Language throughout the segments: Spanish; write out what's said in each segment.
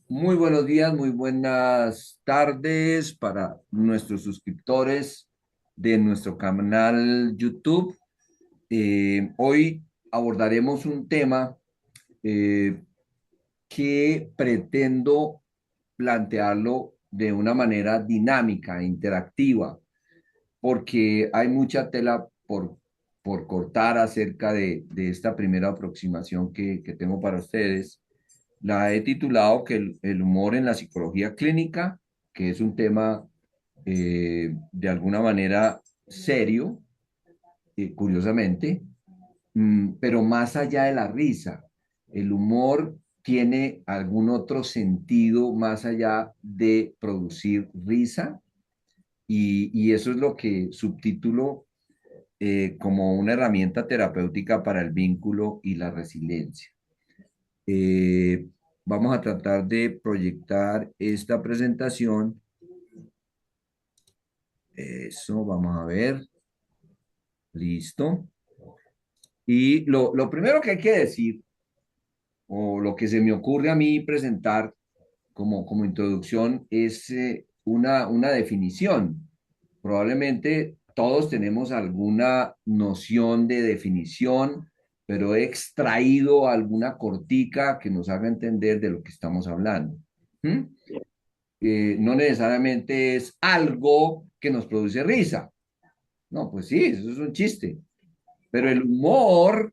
Muy buenos días, muy buenas tardes para nuestros suscriptores de nuestro canal YouTube. Hoy abordaremos un tema eh, que pretendo plantearlo de una manera dinámica, interactiva, porque hay mucha tela por cortar acerca de esta primera aproximación que tengo para ustedes. La he titulado que el humor en la psicología clínica, que es un tema de alguna manera serio, curiosamente, pero más allá de la risa, el humor tiene algún otro sentido más allá de producir risa y eso es lo que subtítulo como una herramienta terapéutica para el vínculo y la resiliencia. Eh, Vamos a tratar de proyectar esta presentación. Eso, vamos a ver. Listo. Y lo primero que hay que decir, o lo que se me ocurre a mí presentar como introducción, es una definición. Probablemente todos tenemos alguna noción de definición, pero he extraído alguna cortica que nos haga entender de lo que estamos hablando. ¿Mm? No necesariamente es algo que nos produce risa. No, pues sí, eso es un chiste. Pero el humor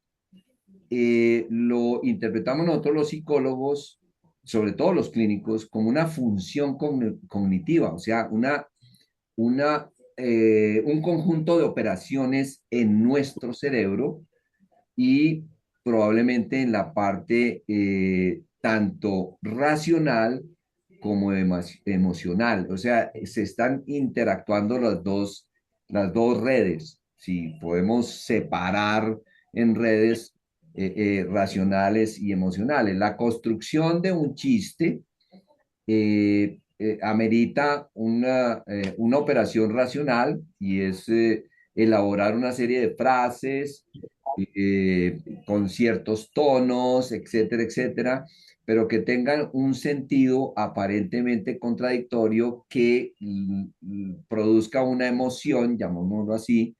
lo interpretamos nosotros los psicólogos, sobre todo los clínicos, como una función cognitiva, o sea, un conjunto de operaciones en nuestro cerebro y probablemente en la parte tanto racional como emocional. O sea, se están interactuando las dos redes. Si podemos separar en redes racionales y emocionales. La construcción de un chiste amerita una operación racional y es elaborar una serie de frases con ciertos tonos, etcétera, etcétera, pero que tengan un sentido aparentemente contradictorio que produzca una emoción, llamémoslo así,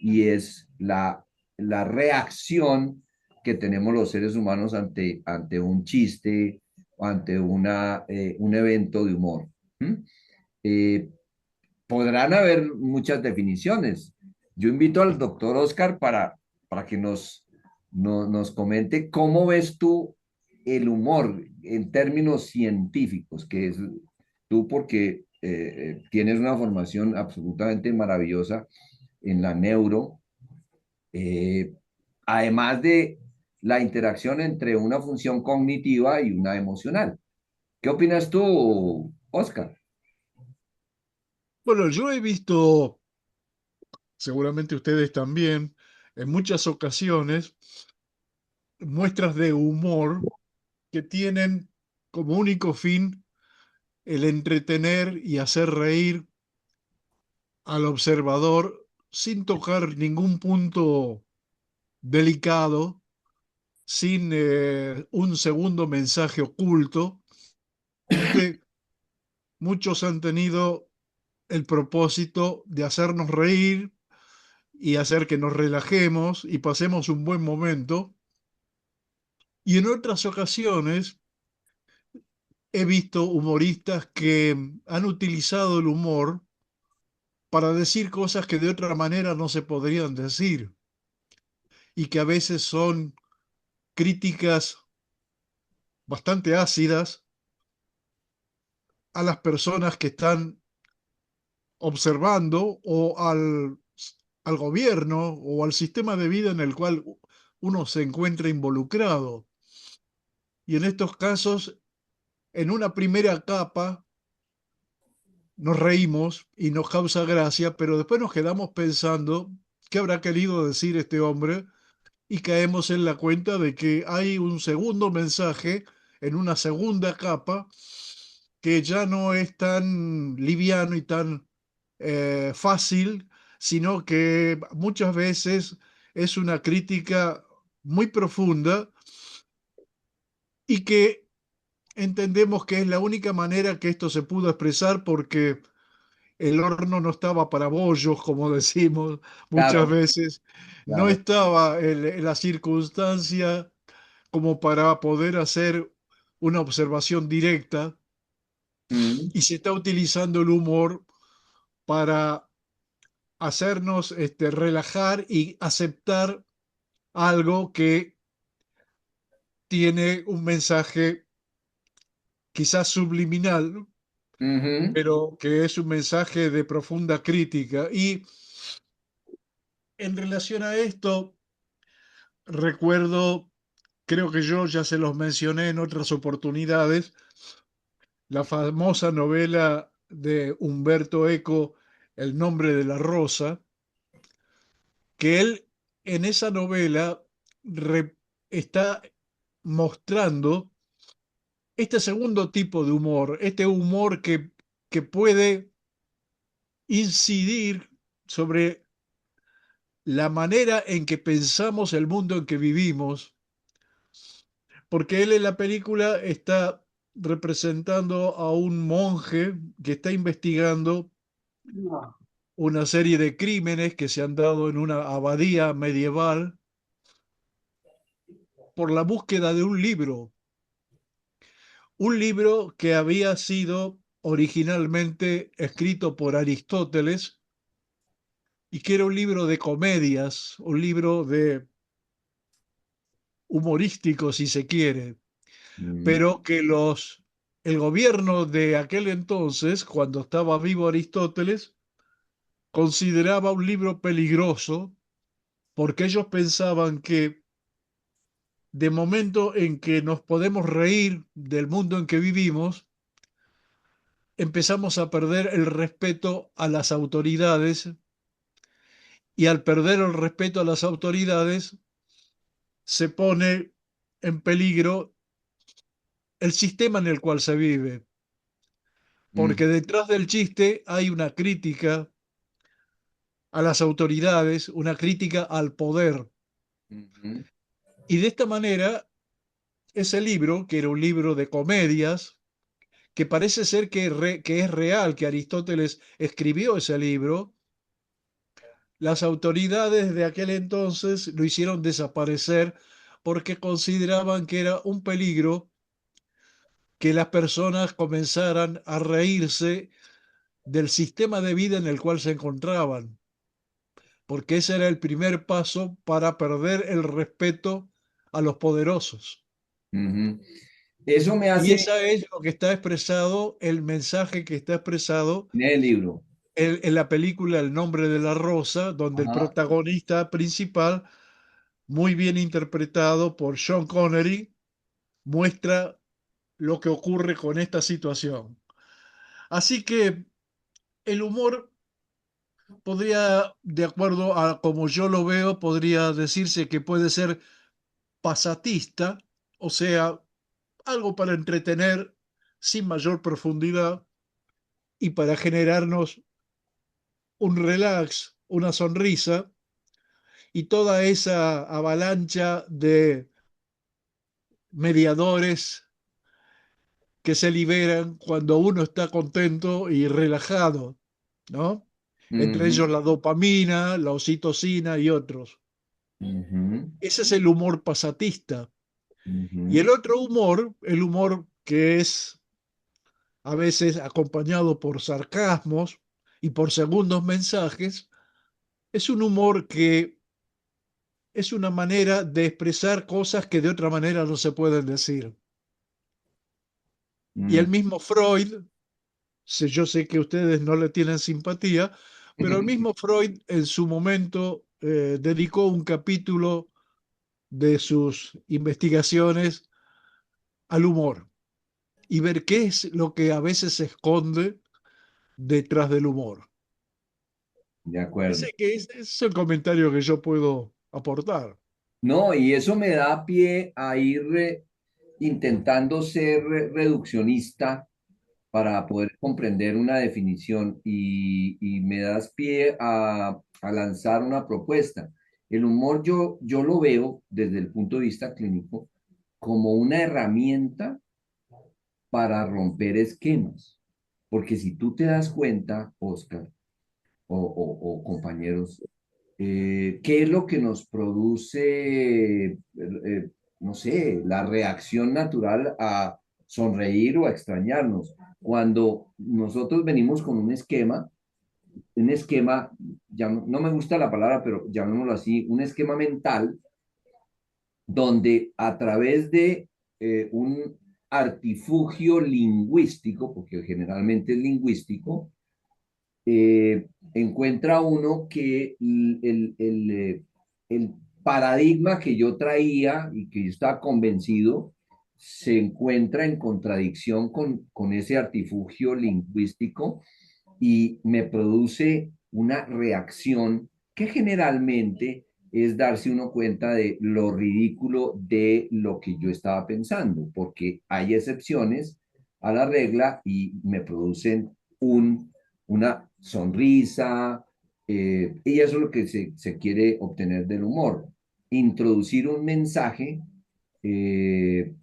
y es la reacción que tenemos los seres humanos ante un chiste o ante un evento de humor. ¿Mm? Eh, Podrán haber muchas definiciones. Yo invito al doctor Oscar para que nos comente cómo ves tú el humor en términos científicos, que es tú porque tienes una formación absolutamente maravillosa en la neuro, eh, además de la interacción entre una función cognitiva y una emocional. ¿Qué opinas tú, Oscar? Bueno, yo he visto, seguramente ustedes también, en muchas ocasiones, muestras de humor que tienen como único fin el entretener y hacer reír al observador sin tocar ningún punto delicado, sin un segundo mensaje oculto. Este, muchos han tenido el propósito de hacernos reír y hacer que nos relajemos y pasemos un buen momento. Y en otras ocasiones he visto humoristas que han utilizado el humor para decir cosas que de otra manera no se podrían decir y que a veces son críticas bastante ácidas a las personas que están observando o al gobierno o al sistema de vida en el cual uno se encuentra involucrado. Y en estos casos, en una primera capa, nos reímos y nos causa gracia, pero después nos quedamos pensando qué habrá querido decir este hombre y caemos en la cuenta de que hay un segundo mensaje en una segunda capa que ya no es tan liviano y tan fácil, sino que muchas veces es una crítica muy profunda y que entendemos que es la única manera que esto se pudo expresar porque el horno no estaba para bollos, como decimos muchas Claro, veces, no claro. estaba en la circunstancia como para poder hacer una observación directa Mm, y se está utilizando el humor para hacernos relajar y aceptar algo que tiene un mensaje quizás subliminal, ujú, pero que es un mensaje de profunda crítica. Y en relación a esto, recuerdo, creo que yo ya se los mencioné en otras oportunidades, la famosa novela de Humberto Eco, El nombre de la rosa, que él en esa novela está mostrando este segundo tipo de humor, este humor que puede incidir sobre la manera en que pensamos el mundo en que vivimos, porque él en la película está representando a un monje que está investigando una serie de crímenes que se han dado en una abadía medieval por la búsqueda de un libro que había sido originalmente escrito por Aristóteles y que era un libro de comedias, un libro de humorístico si se quiere, mm, pero que el gobierno de aquel entonces, cuando estaba vivo Aristóteles, consideraba un libro peligroso porque ellos pensaban que de momento en que nos podemos reír del mundo en que vivimos, empezamos a perder el respeto a las autoridades y al perder el respeto a las autoridades se pone en peligro el sistema en el cual se vive, mm, porque detrás del chiste hay una crítica a las autoridades, una crítica al poder. ujú, Y de esta manera, ese libro, que era un libro de comedias, que parece ser que es real, que Aristóteles escribió ese libro, las autoridades de aquel entonces lo hicieron desaparecer porque consideraban que era un peligro que las personas comenzaran a reírse del sistema de vida en el cual se encontraban, porque ese era el primer paso para perder el respeto a los poderosos. ujú. Eso me Y hace esa es lo que está expresado, el mensaje que está expresado en el libro. en la película El nombre de la rosa, donde el Ajá. protagonista principal, muy bien interpretado por Sean Connery, muestra lo que ocurre con esta situación. Así que el humor podría, de acuerdo a como yo lo veo, podría decirse que puede ser pasatista, o sea, algo para entretener sin mayor profundidad y para generarnos un relax, una sonrisa y toda esa avalancha de mediadores que se liberan cuando uno está contento y relajado, ¿no? Entre Ujú, ellos la dopamina, la oxitocina y otros. ujú, Ese es el humor pasatista. Y ujú, el otro humor, el humor que es a veces acompañado por sarcasmos y por segundos mensajes, es un humor que es una manera de expresar cosas que de otra manera no se pueden decir. Y el mm. mismo Freud, yo sé que ustedes no le tienen simpatía, pero el mismo Freud en su momento dedicó un capítulo de sus investigaciones al humor y ver qué es lo que a veces se esconde detrás del humor. De acuerdo. Ese es el comentario que yo puedo aportar. No, y eso me da pie a ir intentando ser reduccionista para poder comprender una definición y me das pie a lanzar una propuesta. El humor yo lo veo desde el punto de vista clínico como una herramienta para romper esquemas. Porque si tú te das cuenta, Oscar, o compañeros, ¿qué es lo que nos produce, no sé, la reacción natural a sonreír o a extrañarnos? Cuando nosotros venimos con un esquema, ya no me gusta la palabra, pero llamémoslo así, un esquema mental donde a través de un artifugio lingüístico, porque generalmente es lingüístico, encuentra uno que el paradigma que yo traía y que yo estaba convencido se encuentra en contradicción con ese artifugio lingüístico y me produce una reacción que generalmente es darse uno cuenta de lo ridículo de lo que yo estaba pensando, porque hay excepciones a la regla y me producen una sonrisa, y eso es lo que se quiere obtener del humor, introducir un mensaje eh,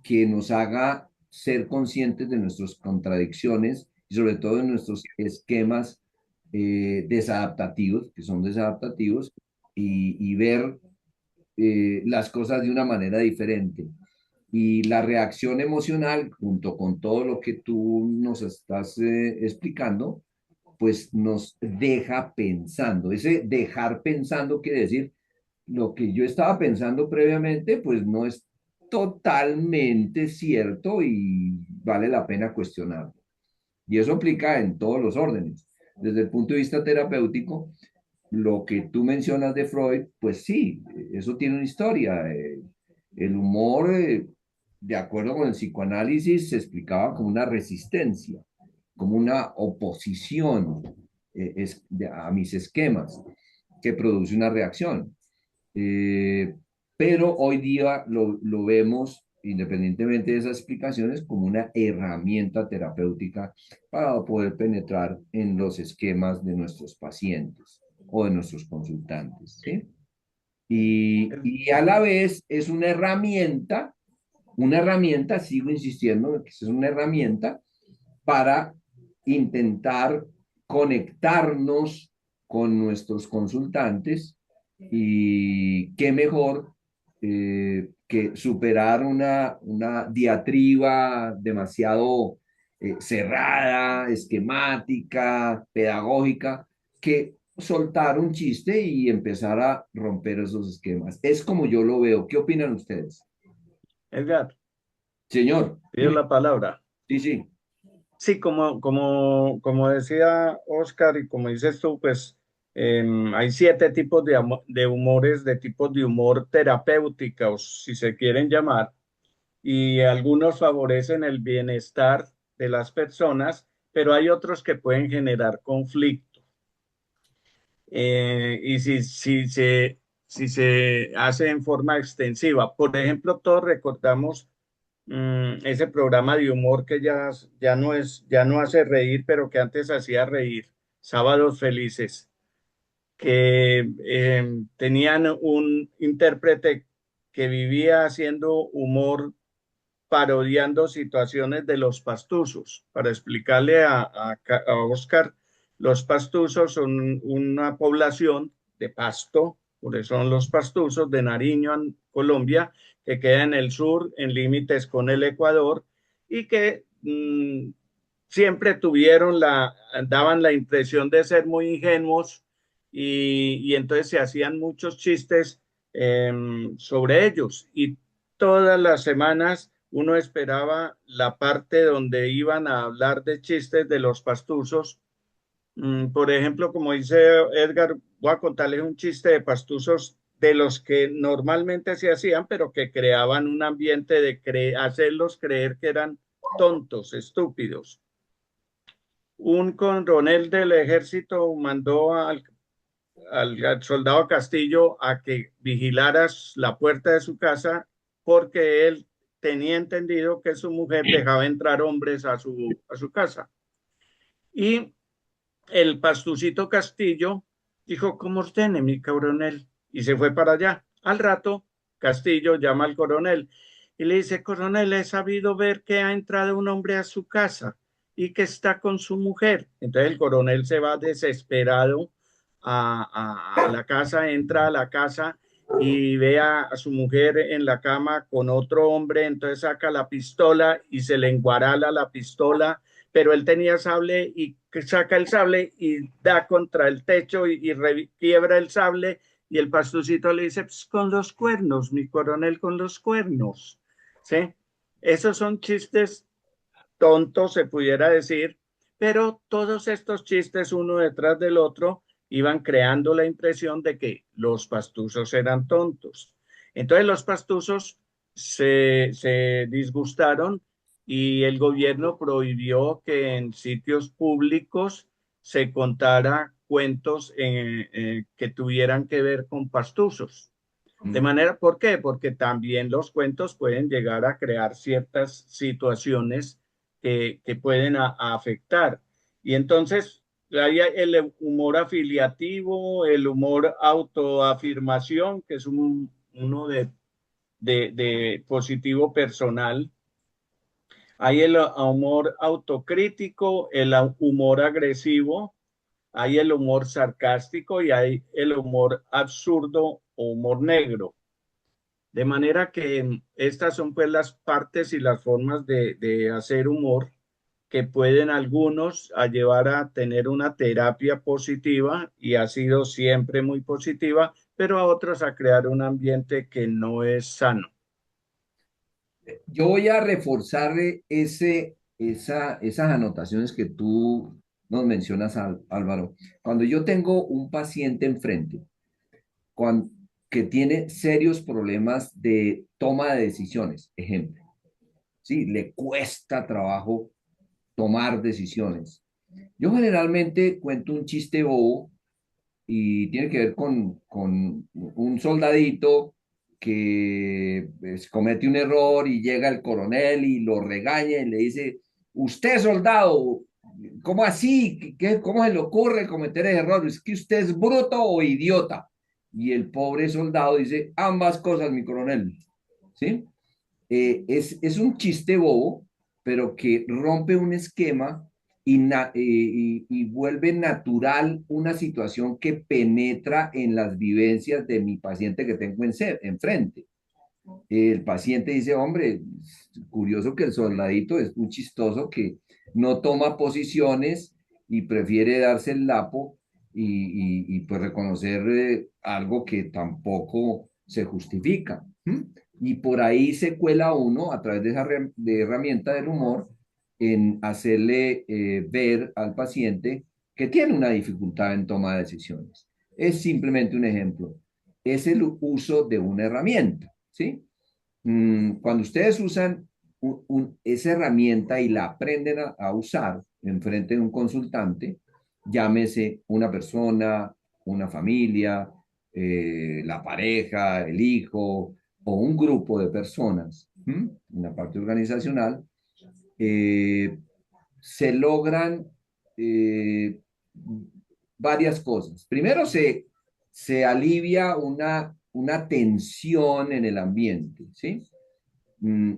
que nos haga ser conscientes de nuestras contradicciones y sobre todo de nuestros esquemas desadaptativos, que son desadaptativos, y ver las cosas de una manera diferente. Y la reacción emocional, junto con todo lo que tú nos estás explicando, pues nos deja pensando. Ese dejar pensando quiere decir lo que yo estaba pensando previamente, pues no es totalmente cierto y vale la pena cuestionarlo. Y eso aplica en todos los órdenes. Desde el punto de vista terapéutico, lo que tú mencionas de Freud, pues sí, eso tiene una historia. El humor, de acuerdo con el psicoanálisis, se explicaba como una resistencia, como una oposición a mis esquemas que produce una reacción. Eh, pero hoy día lo vemos, independientemente de esas explicaciones, como una herramienta terapéutica para poder penetrar en los esquemas de nuestros pacientes o de nuestros consultantes, ¿sí? Y a la vez es una herramienta, sigo insistiendo que es una herramienta para intentar conectarnos con nuestros consultantes y qué mejor que superar una diatriba demasiado cerrada, esquemática, pedagógica, que soltar un chiste y empezar a romper esos esquemas. Es como yo lo veo. ¿Qué opinan ustedes? Edgar, Señor, pido la palabra. sí, sí. Sí, como decía Oscar y como dices tú, pues hay 7 tipos de humores, de tipos de humor terapéuticos, si se quieren llamar, y algunos favorecen el bienestar de las personas, pero hay otros que pueden generar conflicto. Y si se hace en forma extensiva, por ejemplo, todos recordamos ese programa de humor que ya no hace reír, pero que antes hacía reír, Sábados Felices, que tenían un intérprete que vivía haciendo humor, parodiando situaciones de los pastuzos. Para explicarle a Oscar, los pastuzos son una población de Pasto, por eso son los pastuzos de Nariño, en Colombia, que queda en el sur, en límites con el Ecuador, y que siempre daban la impresión de ser muy ingenuos y entonces se hacían muchos chistes sobre ellos y todas las semanas uno esperaba la parte donde iban a hablar de chistes de los pastuzos. Por ejemplo, como dice Edgar, voy a contarles un chiste de pastuzos de los que normalmente se hacían, pero que creaban un ambiente de hacerlos creer que eran tontos, estúpidos. Un coronel del ejército mandó al soldado Castillo a que vigilaras la puerta de su casa porque él tenía entendido que su mujer dejaba entrar hombres a su casa. Y el pastucito Castillo dijo, ¿cómo ordene, mi coronel? Y se fue para allá. Al rato, Castillo llama al coronel y le dice, coronel, he sabido ver que ha entrado un hombre a su casa y que está con su mujer. Entonces el coronel se va desesperado a la casa, entra a la casa y ve a su mujer en la cama con otro hombre, entonces saca la pistola y se le enguarala la pistola, pero él tenía sable y saca el sable y da contra el techo y quiebra el sable y el pastucito le dice, pues, con los cuernos, mi coronel, con los cuernos. ¿Sí? Esos son chistes tontos, se pudiera decir, pero todos estos chistes uno detrás del otro iban creando la impresión de que los pastuzos eran tontos. Entonces los pastuzos se disgustaron y el gobierno prohibió que en sitios públicos se contara cuentos que tuvieran que ver con pastuzos. De manera, ¿por qué? Porque también los cuentos pueden llegar a crear ciertas situaciones que pueden afectar. Y entonces hay el humor afiliativo, el humor autoafirmación, que es uno de positivo personal. Hay el humor autocrítico, el humor agresivo, hay el humor sarcástico y hay el humor absurdo o humor negro. De manera que estas son pues las partes y las formas de hacer humor que pueden algunos a llevar a tener una terapia positiva y ha sido siempre muy positiva, pero a otros a crear un ambiente que no es sano. Yo voy a reforzar esas anotaciones que tú nos mencionas, Álvaro. Cuando yo tengo un paciente enfrente cuan- que tiene serios problemas de toma de decisiones, ejemplo, ¿sí? Le cuesta trabajo tomar decisiones. Yo generalmente cuento un chiste bobo y tiene que ver con un soldadito que pues, comete un error y llega el coronel y lo regaña y le dice, usted soldado, ¿cómo así? ¿Cómo se le ocurre cometer ese error? ¿Es que usted es bruto o idiota? Y el pobre soldado dice, ambas cosas, mi coronel. ¿Sí? Es un chiste bobo, pero que rompe un esquema y vuelve natural una situación que penetra en las vivencias de mi paciente que tengo enfrente. El paciente dice, hombre, curioso que el soldadito es muy chistoso que no toma posiciones y prefiere darse el lapo pues reconocer algo que tampoco se justifica. ¿Mm? Y por ahí se cuela uno a través de esa de herramienta del humor en hacerle ver al paciente que tiene una dificultad en toma de decisiones. Es simplemente un ejemplo. Es el uso de una herramienta, ¿sí? Cuando ustedes usan esa herramienta y la aprenden a usar en frente de un consultante, llámese una persona, una familia, la pareja, el hijo o un grupo de personas, en la parte organizacional, eh, se logran eh, varias cosas. Primero, se alivia una tensión en el ambiente, ¿sí?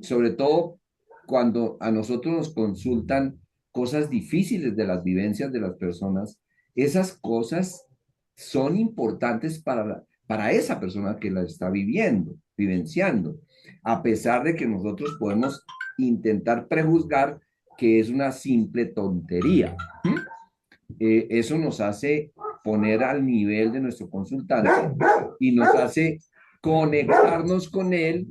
Sobre todo cuando a nosotros nos consultan cosas difíciles de las vivencias de las personas, esas cosas son importantes para esa persona que la está vivenciando, a pesar de que nosotros podemos intentar prejuzgar que es una simple tontería. Eso nos hace poner al nivel de nuestro consultante y nos hace conectarnos con él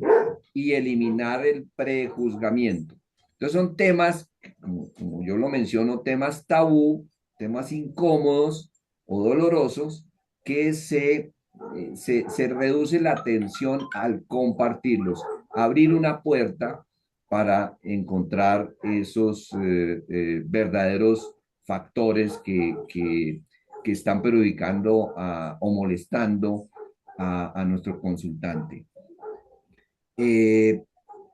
y eliminar el prejuzgamiento. Entonces son temas, como yo lo menciono, temas tabú, temas incómodos o dolorosos que se reduce la tensión al compartirlos, abrir una puerta para encontrar esos verdaderos factores que que están perjudicando o molestando a nuestro consultante.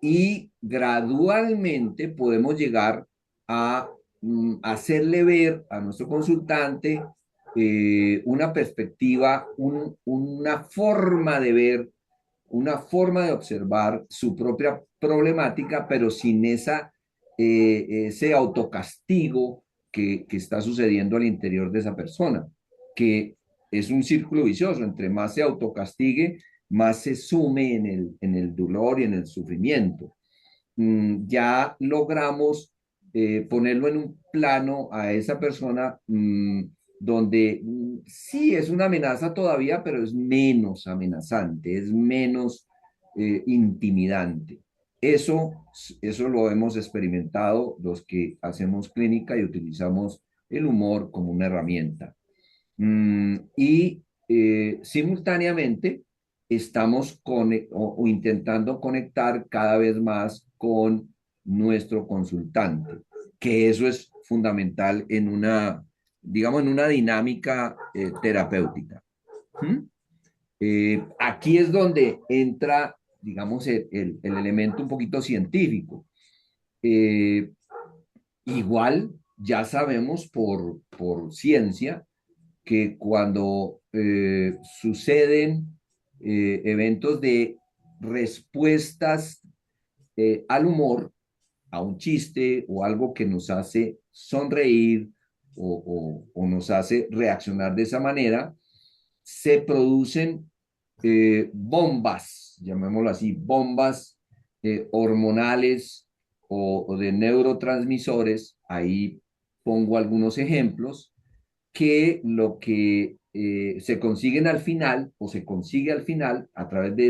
Y gradualmente podemos llegar a hacerle ver a nuestro consultante una perspectiva, una forma de ver, una forma de observar su propia problemática, pero sin ese autocastigo que está sucediendo al interior de esa persona, que es un círculo vicioso. Entre más se autocastigue, más se sume en el dolor y en el sufrimiento. Ya logramos ponerlo en un plano a esa persona donde sí es una amenaza todavía, pero es menos amenazante, es menos intimidante. Eso, eso lo hemos experimentado los que hacemos clínica y utilizamos el humor como una herramienta. Y simultáneamente estamos o intentando conectar cada vez más con nuestro consultante, que eso es fundamental en una, digamos, en una dinámica terapéutica. ¿Mm? Aquí es donde entra, digamos, el elemento un poquito científico. Eh, Igual ya sabemos por ciencia que cuando suceden eventos de respuestas al humor, a un chiste o algo que nos hace sonreír o nos hace reaccionar de esa manera, se producen bombas, llamémoslo así, bombas hormonales o de neurotransmisores. Ahí pongo algunos ejemplos que lo que se consiguen al final o se consigue al final a través de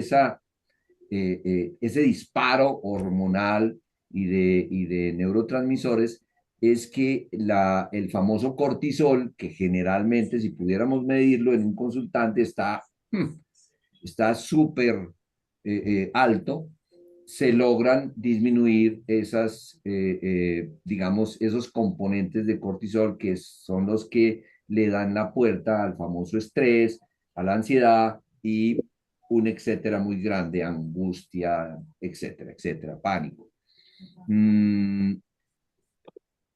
ese disparo hormonal y de neurotransmisores es que el famoso cortisol, que generalmente si pudiéramos medirlo en un consultante está súper alto, se logran disminuir digamos, esos componentes de cortisol que son los que le dan la puerta al famoso estrés, a la ansiedad y un etcétera muy grande, angustia, etcétera, etcétera, pánico. Mm,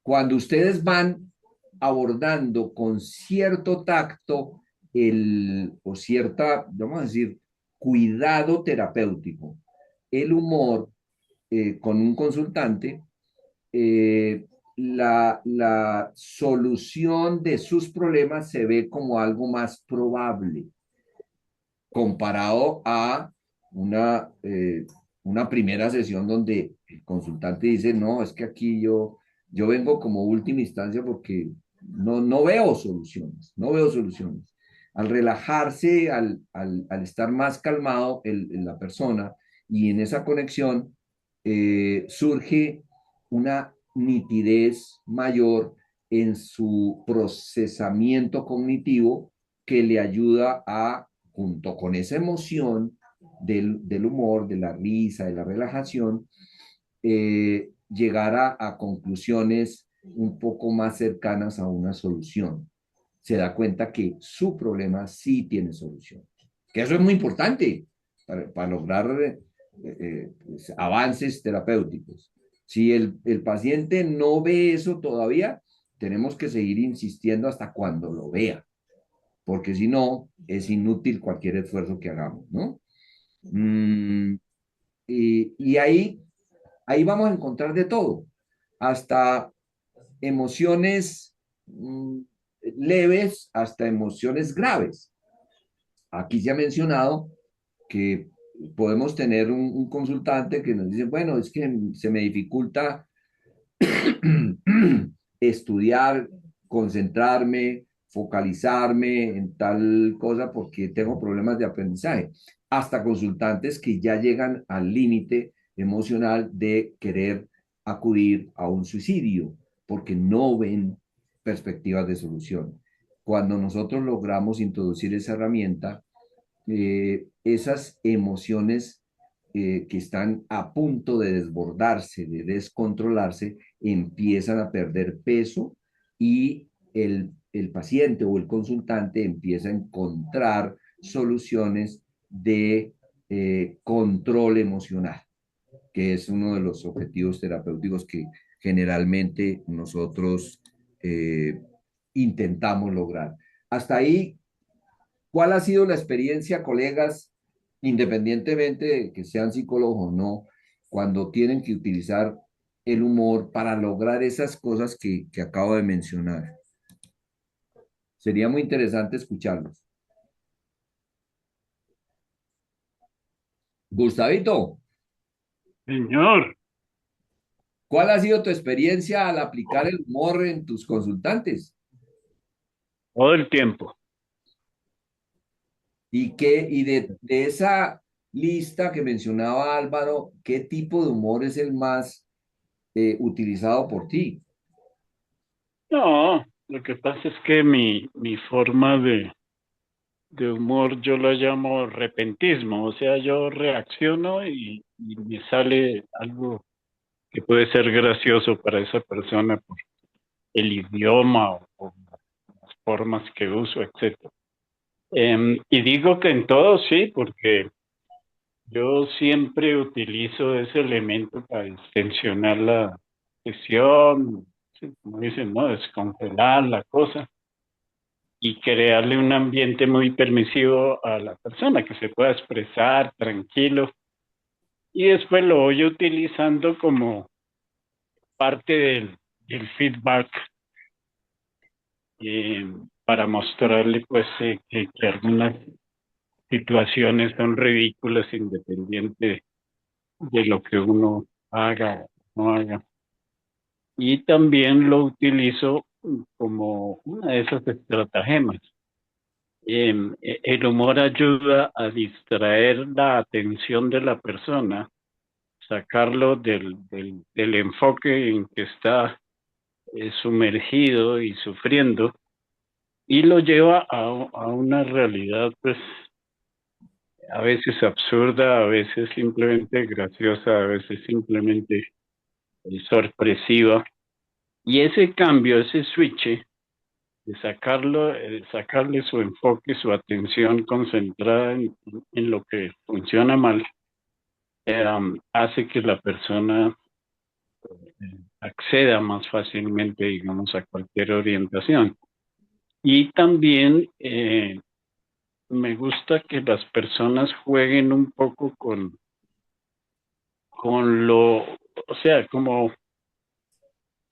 Cuando ustedes van abordando con cierto tacto o cierta, vamos a decir, cuidado terapéutico, el humor con un consultante, la solución de sus problemas se ve como algo más probable comparado a una primera sesión donde el consultante dice, no, es que aquí yo vengo como última instancia porque no veo soluciones, no veo soluciones. Al relajarse, al estar más calmado la persona y en esa conexión, surge una nitidez mayor en su procesamiento cognitivo que le ayuda a, junto con esa emoción del humor, de la risa, de la relajación, llegar a conclusiones un poco más cercanas a una solución. Se da cuenta que su problema sí tiene solución. Que eso es muy importante para lograr pues, avances terapéuticos. Si el paciente no ve eso todavía, tenemos que seguir insistiendo hasta cuando lo vea, porque si no, es inútil cualquier esfuerzo que hagamos, ¿no? Mm, y ahí vamos a encontrar de todo, hasta emociones leves, hasta emociones graves. Aquí se ha mencionado que podemos tener un consultante que nos dice, bueno, es que se me dificulta estudiar, concentrarme, focalizarme en tal cosa porque tengo problemas de aprendizaje. Hasta consultantes que ya llegan al límite emocional de querer acudir a un suicidio porque no ven perspectivas de solución. Cuando nosotros logramos introducir esa herramienta, esas emociones que están a punto de desbordarse, de descontrolarse, empiezan a perder peso y el paciente o el consultante empieza a encontrar soluciones de control emocional, que es uno de los objetivos terapéuticos que generalmente nosotros intentamos lograr. Hasta ahí, ¿cuál ha sido la experiencia, colegas, independientemente de que sean psicólogos o no, cuando tienen que utilizar el humor para lograr esas cosas que acabo de mencionar? Sería muy interesante escucharlos. Gustavito, Señor, ¿cuál ha sido tu experiencia al aplicar el humor en tus consultantes? todo el tiempo. Y de esa lista que mencionaba Álvaro, ¿qué tipo de humor es el más utilizado por ti? No, lo que pasa es que mi forma de humor yo la llamo repentismo, o sea, yo reacciono y me sale algo que puede ser gracioso para esa persona por el idioma o las formas que uso, etcétera. Y digo que en todo sí, porque yo siempre utilizo ese elemento para extensionar la sesión, sí, como dicen, ¿no? Descongelar la cosa y crearle un ambiente muy permisivo a la persona, que se pueda expresar tranquilo. Y después lo voy utilizando como parte del feedback eh, para mostrarle pues que algunas situaciones son ridículas independiente de lo que uno haga o no haga. Y también lo utilizo como una de esas estratagemas. El humor ayuda a distraer la atención de la persona, sacarlo del enfoque en que está sumergido y sufriendo y lo lleva a una realidad pues a veces absurda, a veces simplemente graciosa, a veces simplemente sorpresiva. Y ese cambio, ese switch de sacarlo, sacarle su enfoque, su atención concentrada en lo que funciona mal, hace que la persona acceda más fácilmente, digamos, a cualquier orientación. Y también me gusta que las personas jueguen un poco con lo, o sea, como,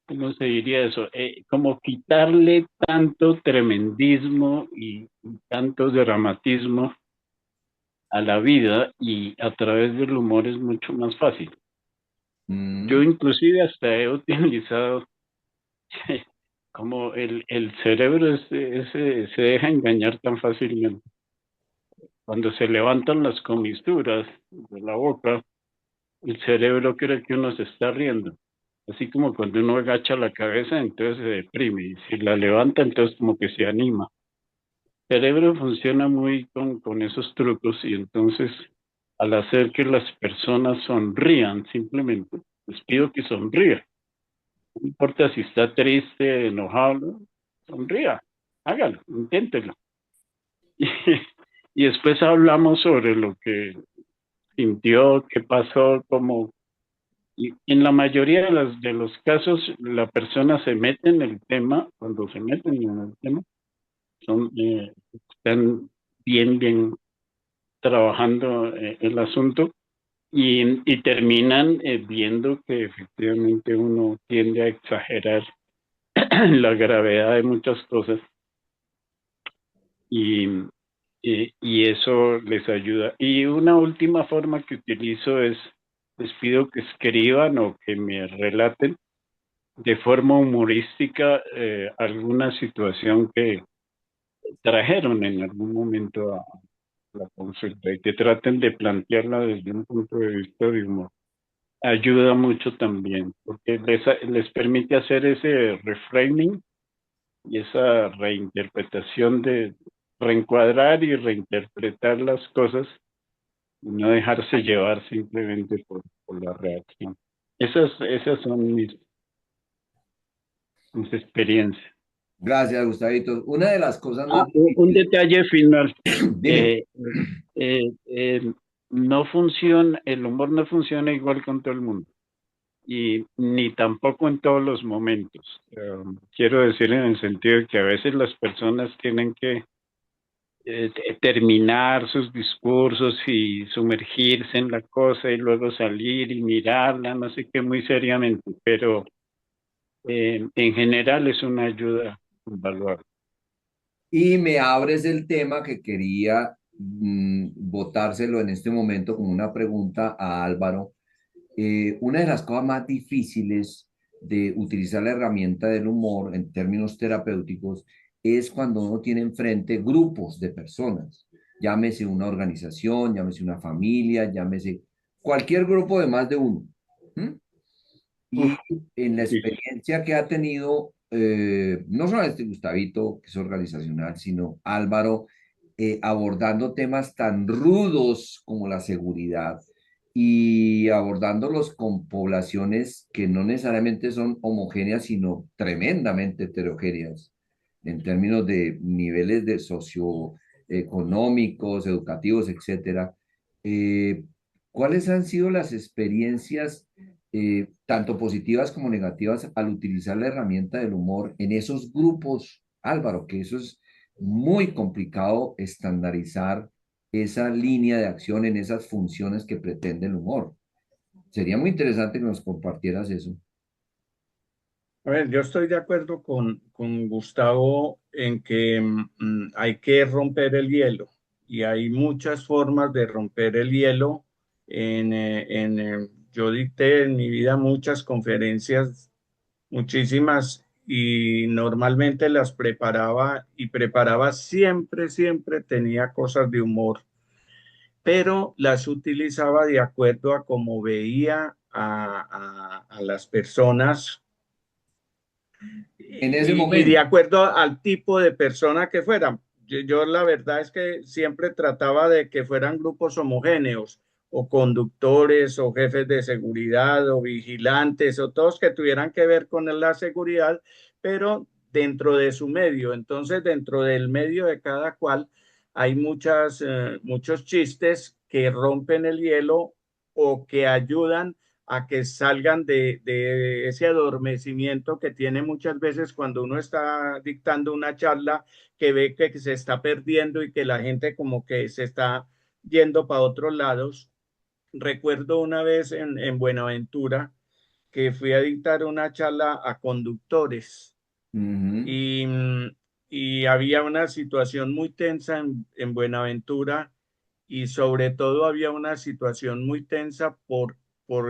¿cómo se diría eso? Como quitarle tanto tremendismo y tanto dramatismo a la vida y a través del humor es mucho más fácil. Yo Mm, inclusive hasta he utilizado como el cerebro se deja engañar tan fácilmente. Cuando se levantan las comisuras de la boca, el cerebro cree que uno se está riendo. Así como cuando uno agacha la cabeza, entonces se deprime. Y si la levanta, entonces como que se anima. El cerebro funciona muy con esos trucos y entonces al hacer que las personas sonrían, simplemente les pido que sonrían. No importa si está triste, enojado, sonría, hágalo, inténtelo. Y después hablamos sobre lo que sintió, qué pasó, cómo. Y en la mayoría de los casos, la persona se mete en el tema, cuando se meten en el tema, son, están bien trabajando el asunto y terminan viendo que efectivamente uno tiende a exagerar la gravedad de muchas cosas y, y eso les ayuda. Y una última forma que utilizo es, les pido que escriban o que me relaten de forma humorística alguna situación que trajeron en algún momento a la consulta y que traten de plantearla desde un punto de vista de humor. Ayuda mucho también, porque les permite hacer ese reframing y esa reinterpretación de reencuadrar y reinterpretar las cosas y no dejarse llevar simplemente por la reacción. Esas son mis experiencias. Gracias, Gustavito. Una de las cosas Ah, más un difíciles, detalle final. dime, Eh, eh, eh, no funciona, el humor no funciona igual con todo el mundo y ni tampoco en todos los momentos. Quiero decir en el sentido de que a veces las personas tienen que terminar sus discursos y sumergirse en la cosa y luego salir y mirarla, no sé qué, muy seriamente, pero en general es una ayuda invaluable. y me abres el tema que quería botárselo en este momento como una pregunta a Álvaro. Una de las cosas más difíciles de utilizar la herramienta del humor en términos terapéuticos es cuando uno tiene enfrente grupos de personas, llámese una organización, llámese una familia, llámese cualquier grupo de más de uno. ¿Mm? Uf, Y en la sí. experiencia que ha tenido, no solamente Gustavito, que es organizacional, sino Álvaro, abordando temas tan rudos como la seguridad y abordándolos con poblaciones que no necesariamente son homogéneas, sino tremendamente heterogéneas en términos de niveles de socioeconómicos, educativos, etcétera. Eh, ¿Cuáles han sido las experiencias tanto positivas como negativas al utilizar la herramienta del humor en esos grupos, Álvaro? Que eso es muy complicado estandarizar esa línea de acción en esas funciones que pretende el humor. Sería muy interesante que nos compartieras eso. A ver, yo estoy de acuerdo con Gustavo en que hay que romper el hielo y hay muchas formas de romper el hielo. Yo dicté en mi vida muchas conferencias, muchísimas, y normalmente las preparaba y preparaba siempre, siempre tenía cosas de humor, pero las utilizaba de acuerdo a cómo veía a las personas En ese y de momento. acuerdo al tipo de persona que fueran. Yo la verdad es que siempre trataba de que fueran grupos homogéneos o conductores o jefes de seguridad o vigilantes o todos que tuvieran que ver con la seguridad, pero dentro de su medio. Entonces, dentro del medio de cada cual hay muchos chistes que rompen el hielo o que ayudan a que salgan de ese adormecimiento que tiene muchas veces cuando uno está dictando una charla que ve que se está perdiendo y que la gente como que se está yendo para otros lados. Recuerdo una vez en Buenaventura que fui a dictar una charla a conductores Ujú. y, y había una situación muy tensa en Buenaventura y sobre todo había una situación muy tensa por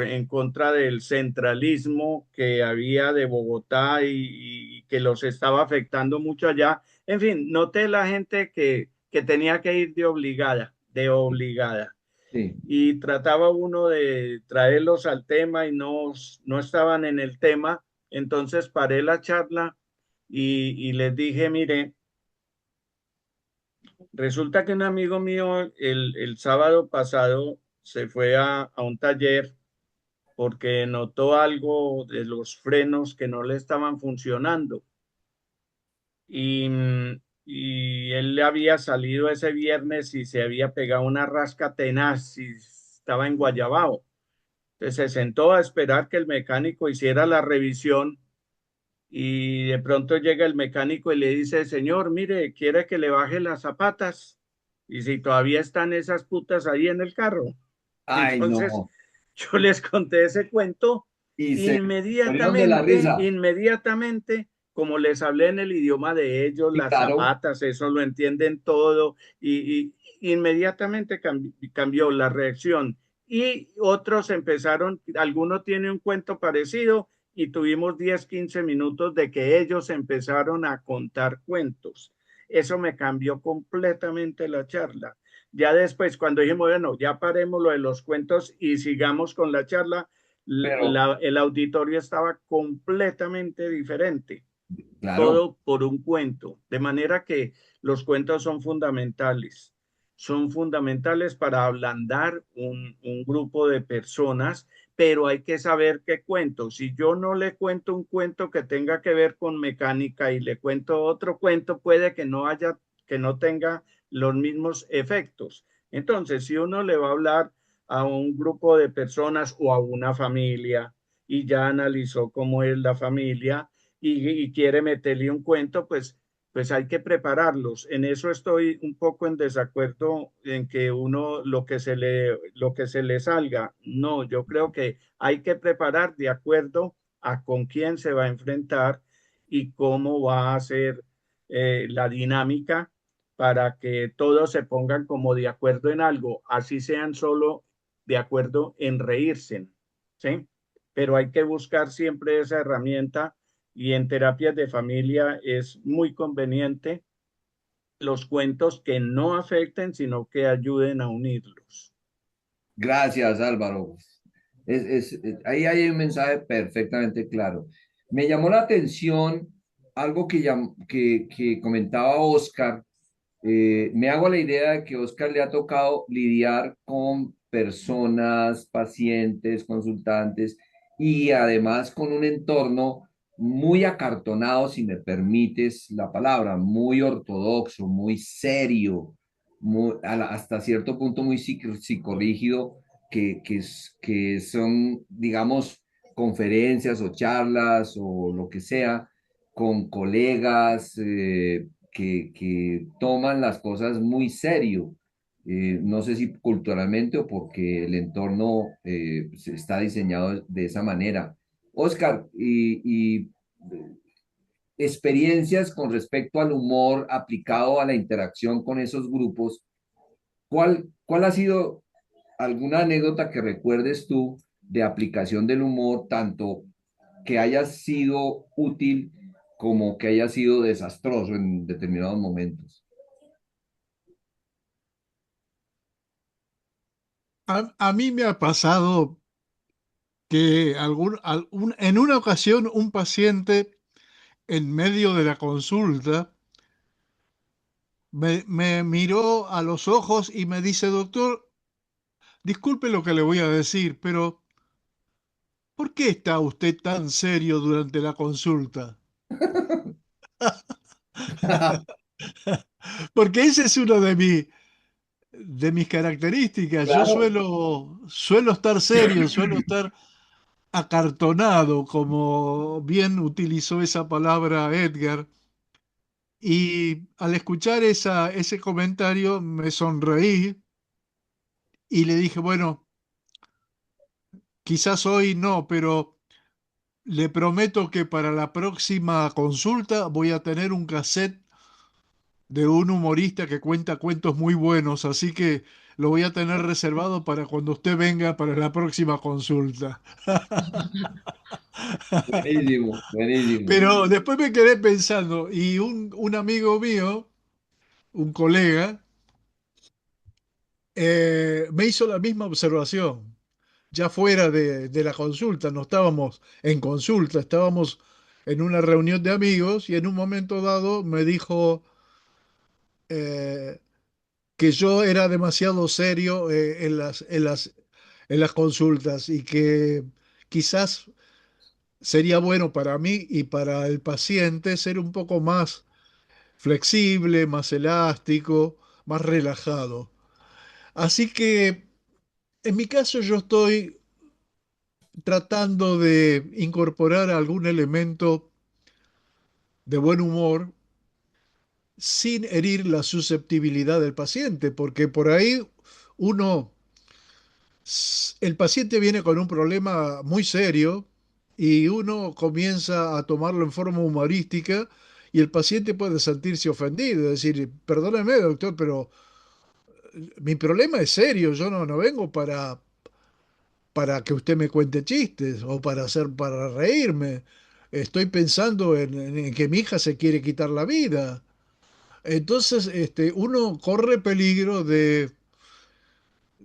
en contra del centralismo que había de Bogotá y que los estaba afectando mucho allá. En fin, noté la gente que tenía que ir de obligada. Sí. Y trataba uno de traerlos al tema y no estaban en el tema. Entonces paré la charla y les dije, mire, resulta que un amigo mío el sábado pasado se fue a un taller porque notó algo de los frenos que no le estaban funcionando. Y, y él le había salido ese viernes y se había pegado una rasca tenaz y estaba en Guayabao. Entonces se sentó a esperar que el mecánico hiciera la revisión y de pronto llega el mecánico y le dice, señor, mire, ¿quiere que le baje las zapatas? Y si todavía están esas putas ahí en el carro. Ay, Entonces no. yo les conté ese cuento Y se murieron de la inmediatamente, risa. inmediatamente, como les hablé en el idioma de ellos, Y las claro. zapatas, eso lo entienden todo, y inmediatamente cambió la reacción. Y otros empezaron, alguno tiene un cuento parecido, y tuvimos 10 15 minutos de que ellos empezaron a contar cuentos. Eso me cambió completamente la charla. Ya después, cuando dijimos, bueno, ya paremos lo de los cuentos y sigamos con la charla, Pero, el auditorio estaba completamente diferente, claro. todo por un cuento, de manera que los cuentos son fundamentales para ablandar un grupo de personas, pero hay que saber qué cuento. Si yo no le cuento un cuento que tenga que ver con mecánica y le cuento otro cuento, puede que no tenga los mismos efectos. Entonces, si uno le va a hablar a un grupo de personas o a una familia y ya analizó cómo es la familia y quiere meterle un cuento, pues hay que prepararlos. En eso estoy un poco en desacuerdo en que uno lo que se le salga. No, yo creo que hay que preparar de acuerdo a con quién se va a enfrentar y cómo va a ser la dinámica para que todos se pongan como de acuerdo en algo, así sean solo de acuerdo en reírse, ¿sí? Pero hay que buscar siempre esa herramienta y en terapias de familia es muy conveniente los cuentos que no afecten, sino que ayuden a unirlos. Gracias, Álvaro. Ahí hay un mensaje perfectamente claro. Me llamó la atención algo que comentaba Oscar. Me hago la idea de que Oscar le ha tocado lidiar con personas, pacientes, consultantes y además con un entorno muy acartonado, si me permites la palabra, muy ortodoxo, muy serio, hasta cierto punto muy psicorrígido, que son, digamos, conferencias o charlas o lo que sea con colegas que toman las cosas muy serio. No sé si culturalmente o porque el entorno está diseñado de esa manera. Oscar, experiencias con respecto al humor aplicado a la interacción con esos grupos, ¿cuál ha sido alguna anécdota que recuerdes tú de aplicación del humor, tanto que haya sido útil como que haya sido desastroso en determinados momentos? A mí me ha pasado que en una ocasión un paciente en medio de la consulta me miró a los ojos y me dice, doctor, disculpe lo que le voy a decir, pero ¿por qué está usted tan serio durante la consulta? Porque ese es uno de mis características. Yo Claro. suelo estar serio, suelo estar acartonado, como bien utilizó esa palabra Edgar. Y al escuchar ese comentario me sonreí y le dije, bueno, quizás hoy no, pero le prometo que para la próxima consulta voy a tener un cassette de un humorista que cuenta cuentos muy buenos, así que lo voy a tener reservado para cuando usted venga para la próxima consulta. Buenísimo, buenísimo. Pero después me quedé pensando, y un amigo mío, un colega, me hizo la misma observación, ya fuera de la consulta, no estábamos en consulta, estábamos en una reunión de amigos y en un momento dado me dijo eh, que yo era demasiado serio en las consultas y que quizás sería bueno para mí y para el paciente ser un poco más flexible, más elástico, más relajado. Así que en mi caso yo estoy tratando de incorporar algún elemento de buen humor sin herir la susceptibilidad del paciente, porque por ahí uno, el paciente viene con un problema muy serio y uno comienza a tomarlo en forma humorística y el paciente puede sentirse ofendido, decir, perdóneme, doctor, pero mi problema es serio, yo no vengo para que usted me cuente chistes o para reírme. Estoy pensando en que mi hija se quiere quitar la vida. Entonces, uno corre peligro de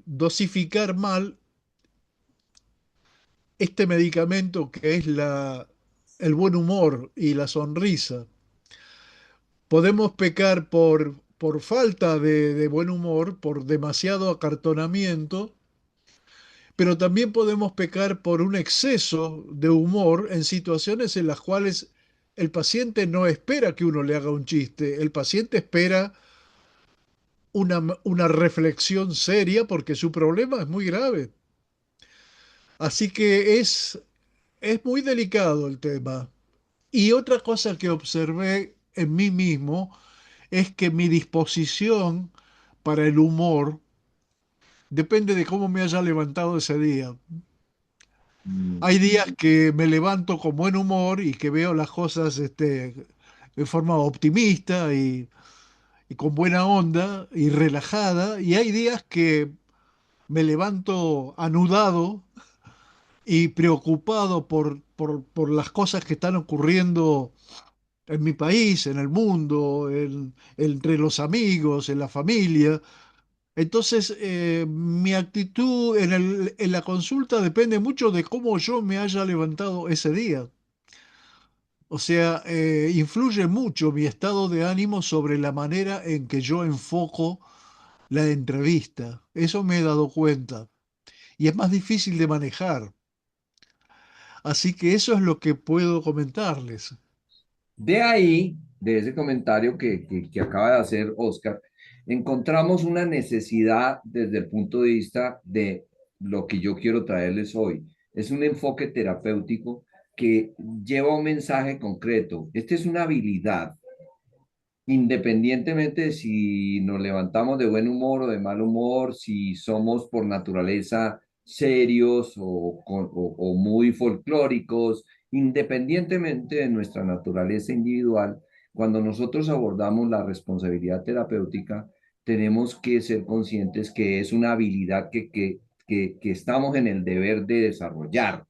dosificar mal este medicamento que es el buen humor y la sonrisa. Podemos pecar por falta de buen humor, por demasiado acartonamiento, pero también podemos pecar por un exceso de humor en situaciones en las cuales el paciente no espera que uno le haga un chiste, el paciente espera una reflexión seria porque su problema es muy grave. Así que es muy delicado el tema. Y otra cosa que observé en mí mismo es que mi disposición para el humor depende de cómo me haya levantado ese día. Mm, Hay días que me levanto con buen humor y que veo las cosas de forma optimista y con buena onda y relajada, y hay días que me levanto anudado y preocupado por las cosas que están ocurriendo en mi país, en el mundo, entre los amigos, en la familia. Entonces, mi actitud en la consulta depende mucho de cómo yo me haya levantado ese día. O sea, influye mucho mi estado de ánimo sobre la manera en que yo enfoco la entrevista. Eso me he dado cuenta. Y es más difícil de manejar. Así que eso es lo que puedo comentarles. De ahí, de ese comentario que acaba de hacer Oscar, encontramos una necesidad desde el punto de vista de lo que yo quiero traerles hoy. Es un enfoque terapéutico que lleva un mensaje concreto. Esta es una habilidad independientemente de si nos levantamos de buen humor o de mal humor, si somos por naturaleza serios o muy folclóricos, independientemente de nuestra naturaleza individual, cuando nosotros abordamos la responsabilidad terapéutica, tenemos que ser conscientes que es una habilidad que estamos en el deber de desarrollar.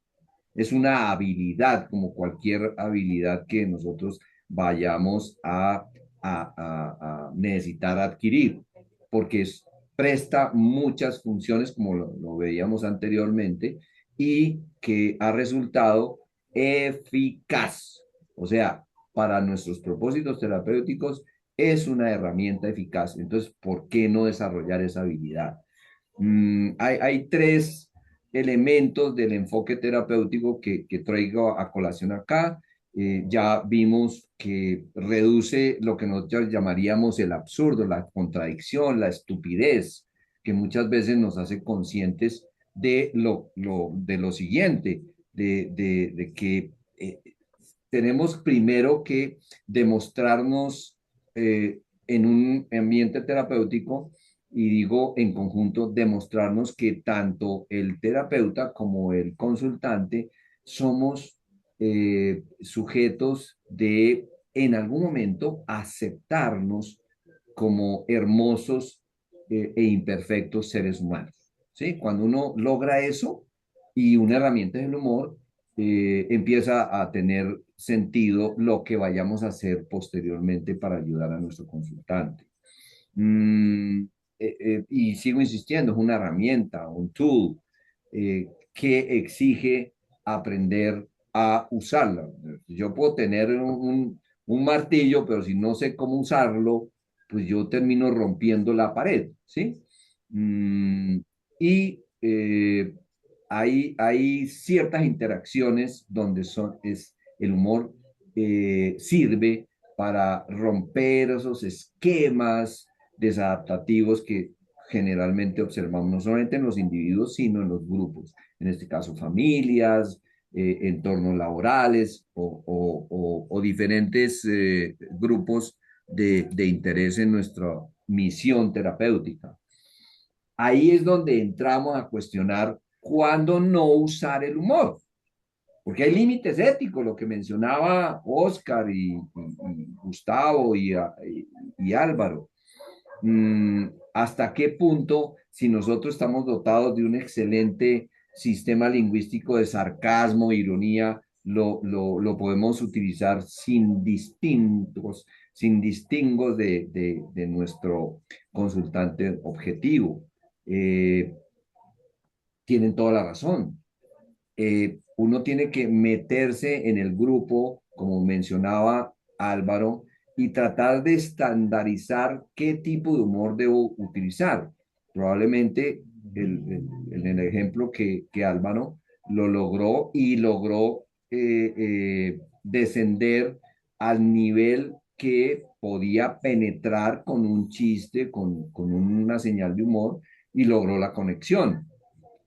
Es una habilidad como cualquier habilidad que nosotros vayamos a necesitar adquirir, porque presta muchas funciones, como lo veíamos anteriormente, y que ha resultado eficaz. O sea, para nuestros propósitos terapéuticos es una herramienta eficaz. Entonces, ¿por qué no desarrollar esa habilidad? Hay tres elementos del enfoque terapéutico que traigo a colación acá. Ya vimos que reduce lo que nosotros llamaríamos el absurdo, la contradicción, la estupidez, que muchas veces nos hace conscientes de de lo siguiente, de que tenemos primero que demostrarnos en un ambiente terapéutico, y digo en conjunto, demostrarnos que tanto el terapeuta como el consultante somos sujetos de en algún momento aceptarnos como hermosos e imperfectos seres humanos. ¿Sí? Cuando uno logra eso, y una herramienta es el humor, empieza a tener sentido lo que vayamos a hacer posteriormente para ayudar a nuestro consultante. Mm, y sigo insistiendo, es una herramienta, un tool que exige aprender a usarla. Yo puedo tener un martillo, pero si no sé cómo usarlo, pues yo termino rompiendo la pared, ¿sí? Mm, y hay ciertas interacciones donde el humor sirve para romper esos esquemas desadaptativos que generalmente observamos no solamente en los individuos, sino en los grupos, en este caso familias, entornos laborales o diferentes grupos de interés en nuestra misión terapéutica. Ahí es donde entramos a cuestionar cuándo no usar el humor, porque hay límites éticos, lo que mencionaba Oscar y Gustavo y Álvaro. ¿Hasta qué punto, si nosotros estamos dotados de un excelente sistema lingüístico de sarcasmo, ironía, lo podemos utilizar sin distingos de nuestro consultante objetivo? Eh, Tienen toda la razón. Uno tiene que meterse en el grupo, como mencionaba Álvaro, y tratar de estandarizar qué tipo de humor debo utilizar. Probablemente en el ejemplo que Álvaro lo logró y logró descender al nivel que podía penetrar con un chiste, con una señal de humor y logró la conexión.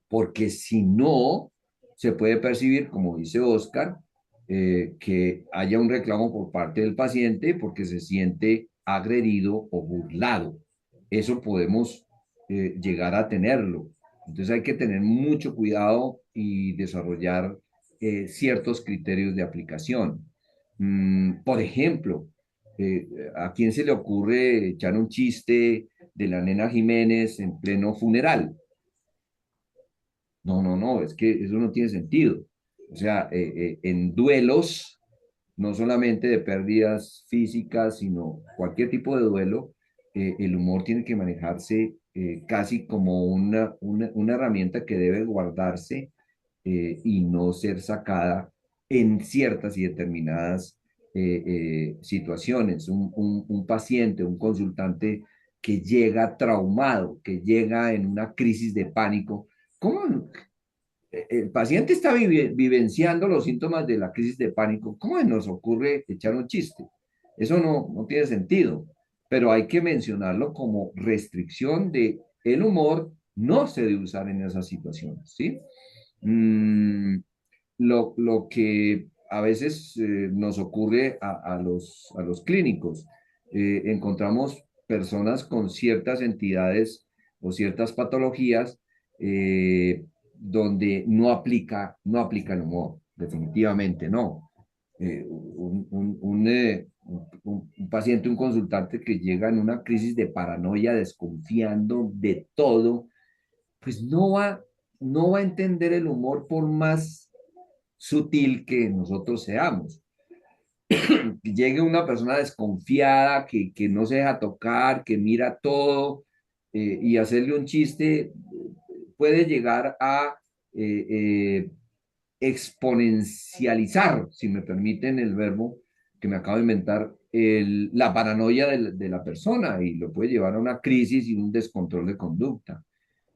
Porque si no, se puede percibir, como dice Oscar, que haya un reclamo por parte del paciente porque se siente agredido o burlado. Eso podemos llegar a tenerlo. Entonces hay que tener mucho cuidado y desarrollar ciertos criterios de aplicación. Por ejemplo, ¿a quién se le ocurre echar un chiste de la nena Jiménez en pleno funeral? No, no, no, es que eso no tiene sentido. O sea, en duelos, no solamente de pérdidas físicas, sino cualquier tipo de duelo, el humor tiene que manejarse casi como una herramienta que debe guardarse y no ser sacada en ciertas y determinadas situaciones. Un paciente, un consultante que llega traumado, que llega en una crisis de pánico, ¿cómo el paciente está vivenciando los síntomas de la crisis de pánico? ¿Cómo nos ocurre echar un chiste? Eso no tiene sentido, pero hay que mencionarlo como restricción de el humor no se debe usar en esas situaciones, ¿sí? Mm, lo que a veces nos ocurre a los clínicos, encontramos personas con ciertas entidades o ciertas patologías donde no aplica el humor, definitivamente no. Un paciente, un consultante que llega en una crisis de paranoia, desconfiando de todo, pues no va a entender el humor por más sutil que nosotros seamos. Que llegue una persona desconfiada, que no se deja tocar, que mira todo y hacerle un chiste, puede llegar a eh, eh, exponencializar, si me permiten el verbo que me acabo de inventar, la paranoia de la persona y lo puede llevar a una crisis y un descontrol de conducta.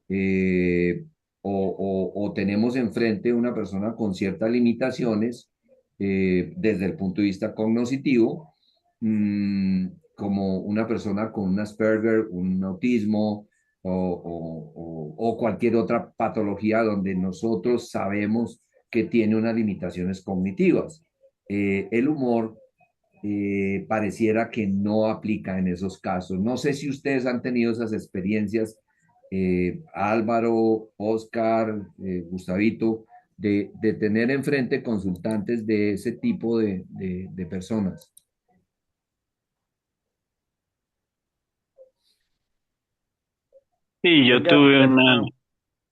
eh, o tenemos enfrente una persona con ciertas limitaciones desde el punto de vista cognitivo, como una persona con un Asperger, un autismo o cualquier otra patología donde nosotros sabemos que tiene unas limitaciones cognitivas. El humor pareciera que no aplica en esos casos. No sé si ustedes han tenido esas experiencias, Álvaro, Oscar, Gustavito, de tener enfrente consultantes de ese tipo de personas. Sí, yo Edgar, tuve ah,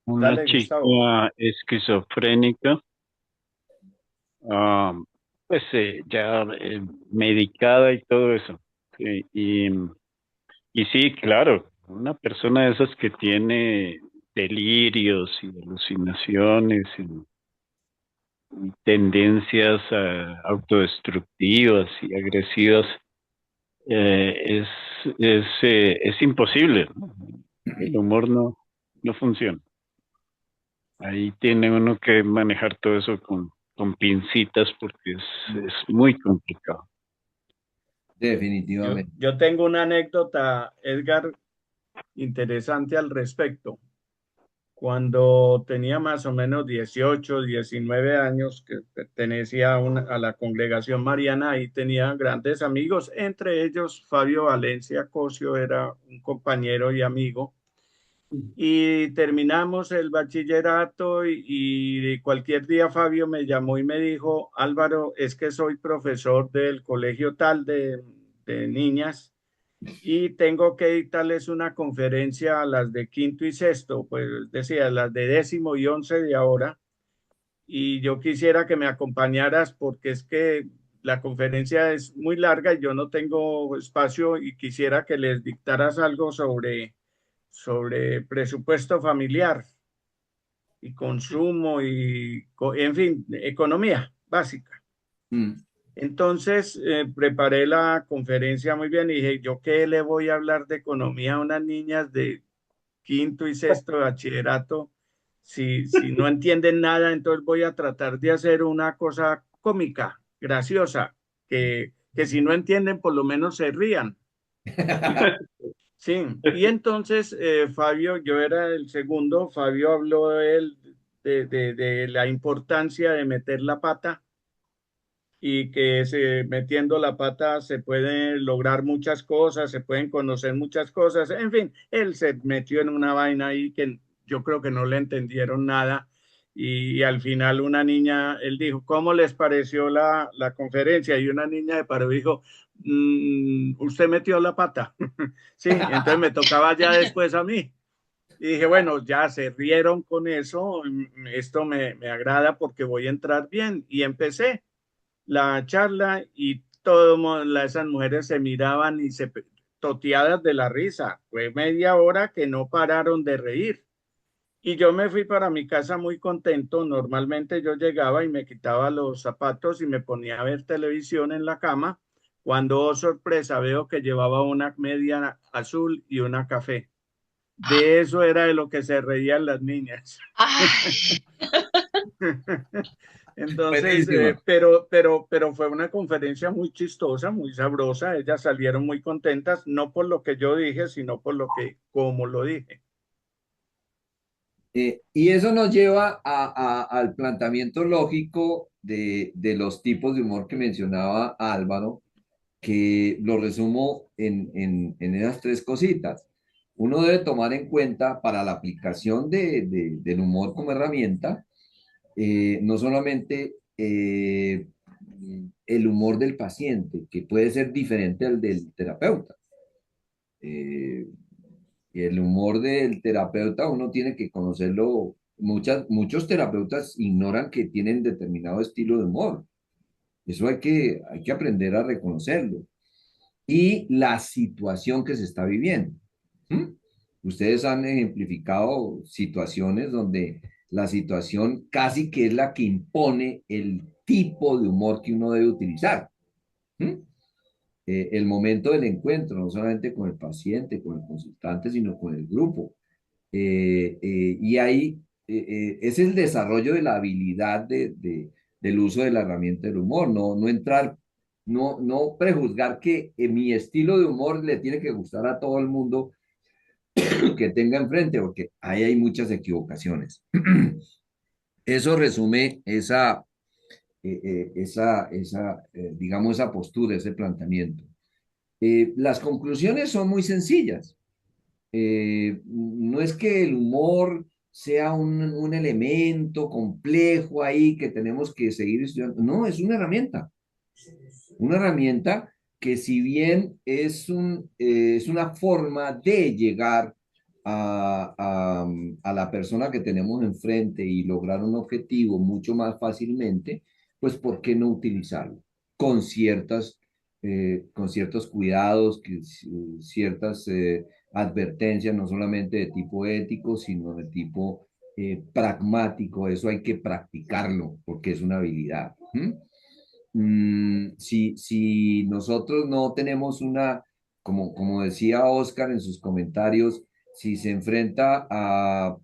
una dale, Gustavo. chica esquizofrénica, ah, pues ya medicada y todo eso. Sí, y sí, claro, una persona de esas que tiene delirios y alucinaciones y tendencias autodestructivas y agresivas, es imposible, ¿no? El humor no funciona. Ahí tiene uno que manejar todo eso con pincitas porque es muy complicado. Definitivamente. Yo tengo una anécdota, Edgar, interesante al respecto. Cuando tenía más o menos 18, 19 años, que pertenecía a la congregación mariana, ahí tenía grandes amigos, entre ellos Fabio Valencia Cosio era un compañero y amigo. Y terminamos el bachillerato y cualquier día Fabio me llamó y me dijo, Álvaro, es que soy profesor del colegio tal de niñas y tengo que dictarles una conferencia a las de quinto y sexto, pues decía, las de décimo y once de ahora, y yo quisiera que me acompañaras porque es que la conferencia es muy larga y yo no tengo espacio y quisiera que les dictaras algo sobre presupuesto familiar y consumo y, en fin, economía básica. Mm, Entonces, preparé la conferencia muy bien y dije, ¿yo qué le voy a hablar de economía a unas niñas de quinto y sexto de bachillerato, si no entienden nada, entonces voy a tratar de hacer una cosa cómica, graciosa, que si no entienden, por lo menos se rían. Sí, y entonces Fabio, yo era el segundo, Fabio habló de la importancia de meter la pata y que metiendo la pata se pueden lograr muchas cosas, se pueden conocer muchas cosas. En fin, él se metió en una vaina ahí que yo creo que no le entendieron nada. Y al final una niña, él dijo, ¿cómo les pareció la conferencia? Y una niña de paró y dijo, usted metió la pata. Sí, entonces me tocaba ya después a mí. Y dije, bueno, ya se rieron con eso, esto me agrada porque voy a entrar bien. Y empecé la charla y esas mujeres se miraban y toteadas de la risa. Fue media hora que no pararon de reír. Y yo me fui para mi casa muy contento. Normalmente yo llegaba y me quitaba los zapatos y me ponía a ver televisión en la cama. Cuando, oh sorpresa, veo que llevaba una media azul y una café. De eso era de lo que se reían las niñas. Ay, Entonces, Buenísima. pero fue una conferencia muy chistosa, muy sabrosa. Ellas salieron muy contentas, no por lo que yo dije, sino por como lo dije. Y eso nos lleva al planteamiento lógico de los tipos de humor que mencionaba Álvaro, que lo resumo en esas tres cositas. Uno debe tomar en cuenta para la aplicación del humor como herramienta, no solamente el humor del paciente, que puede ser diferente al del terapeuta. Eh, el humor del terapeuta uno tiene que conocerlo. Muchos terapeutas ignoran que tienen determinado estilo de humor. Eso hay que aprender a reconocerlo. Y la situación que se está viviendo. ¿Mm? Ustedes han ejemplificado situaciones donde la situación casi que es la que impone el tipo de humor que uno debe utilizar. ¿Mm? El momento del encuentro, no solamente con el paciente, con el consultante, sino con el grupo. Y ahí es el desarrollo de la habilidad del uso de la herramienta del humor, no entrar, no prejuzgar que mi estilo de humor le tiene que gustar a todo el mundo que tenga enfrente, porque ahí hay muchas equivocaciones. Eso resume digamos, esa postura, ese planteamiento. Las conclusiones son muy sencillas. No es que el humor sea un elemento complejo ahí que tenemos que seguir estudiando. No, es una herramienta. Una herramienta que si bien es una forma de llegar a la persona que tenemos enfrente y lograr un objetivo mucho más fácilmente, pues ¿por qué no utilizarlo? Con con ciertos cuidados, ciertas advertencias, no solamente de tipo ético, sino de tipo pragmático. Eso hay que practicarlo porque es una habilidad. Si nosotros no tenemos como decía Oscar en sus comentarios, si se enfrenta a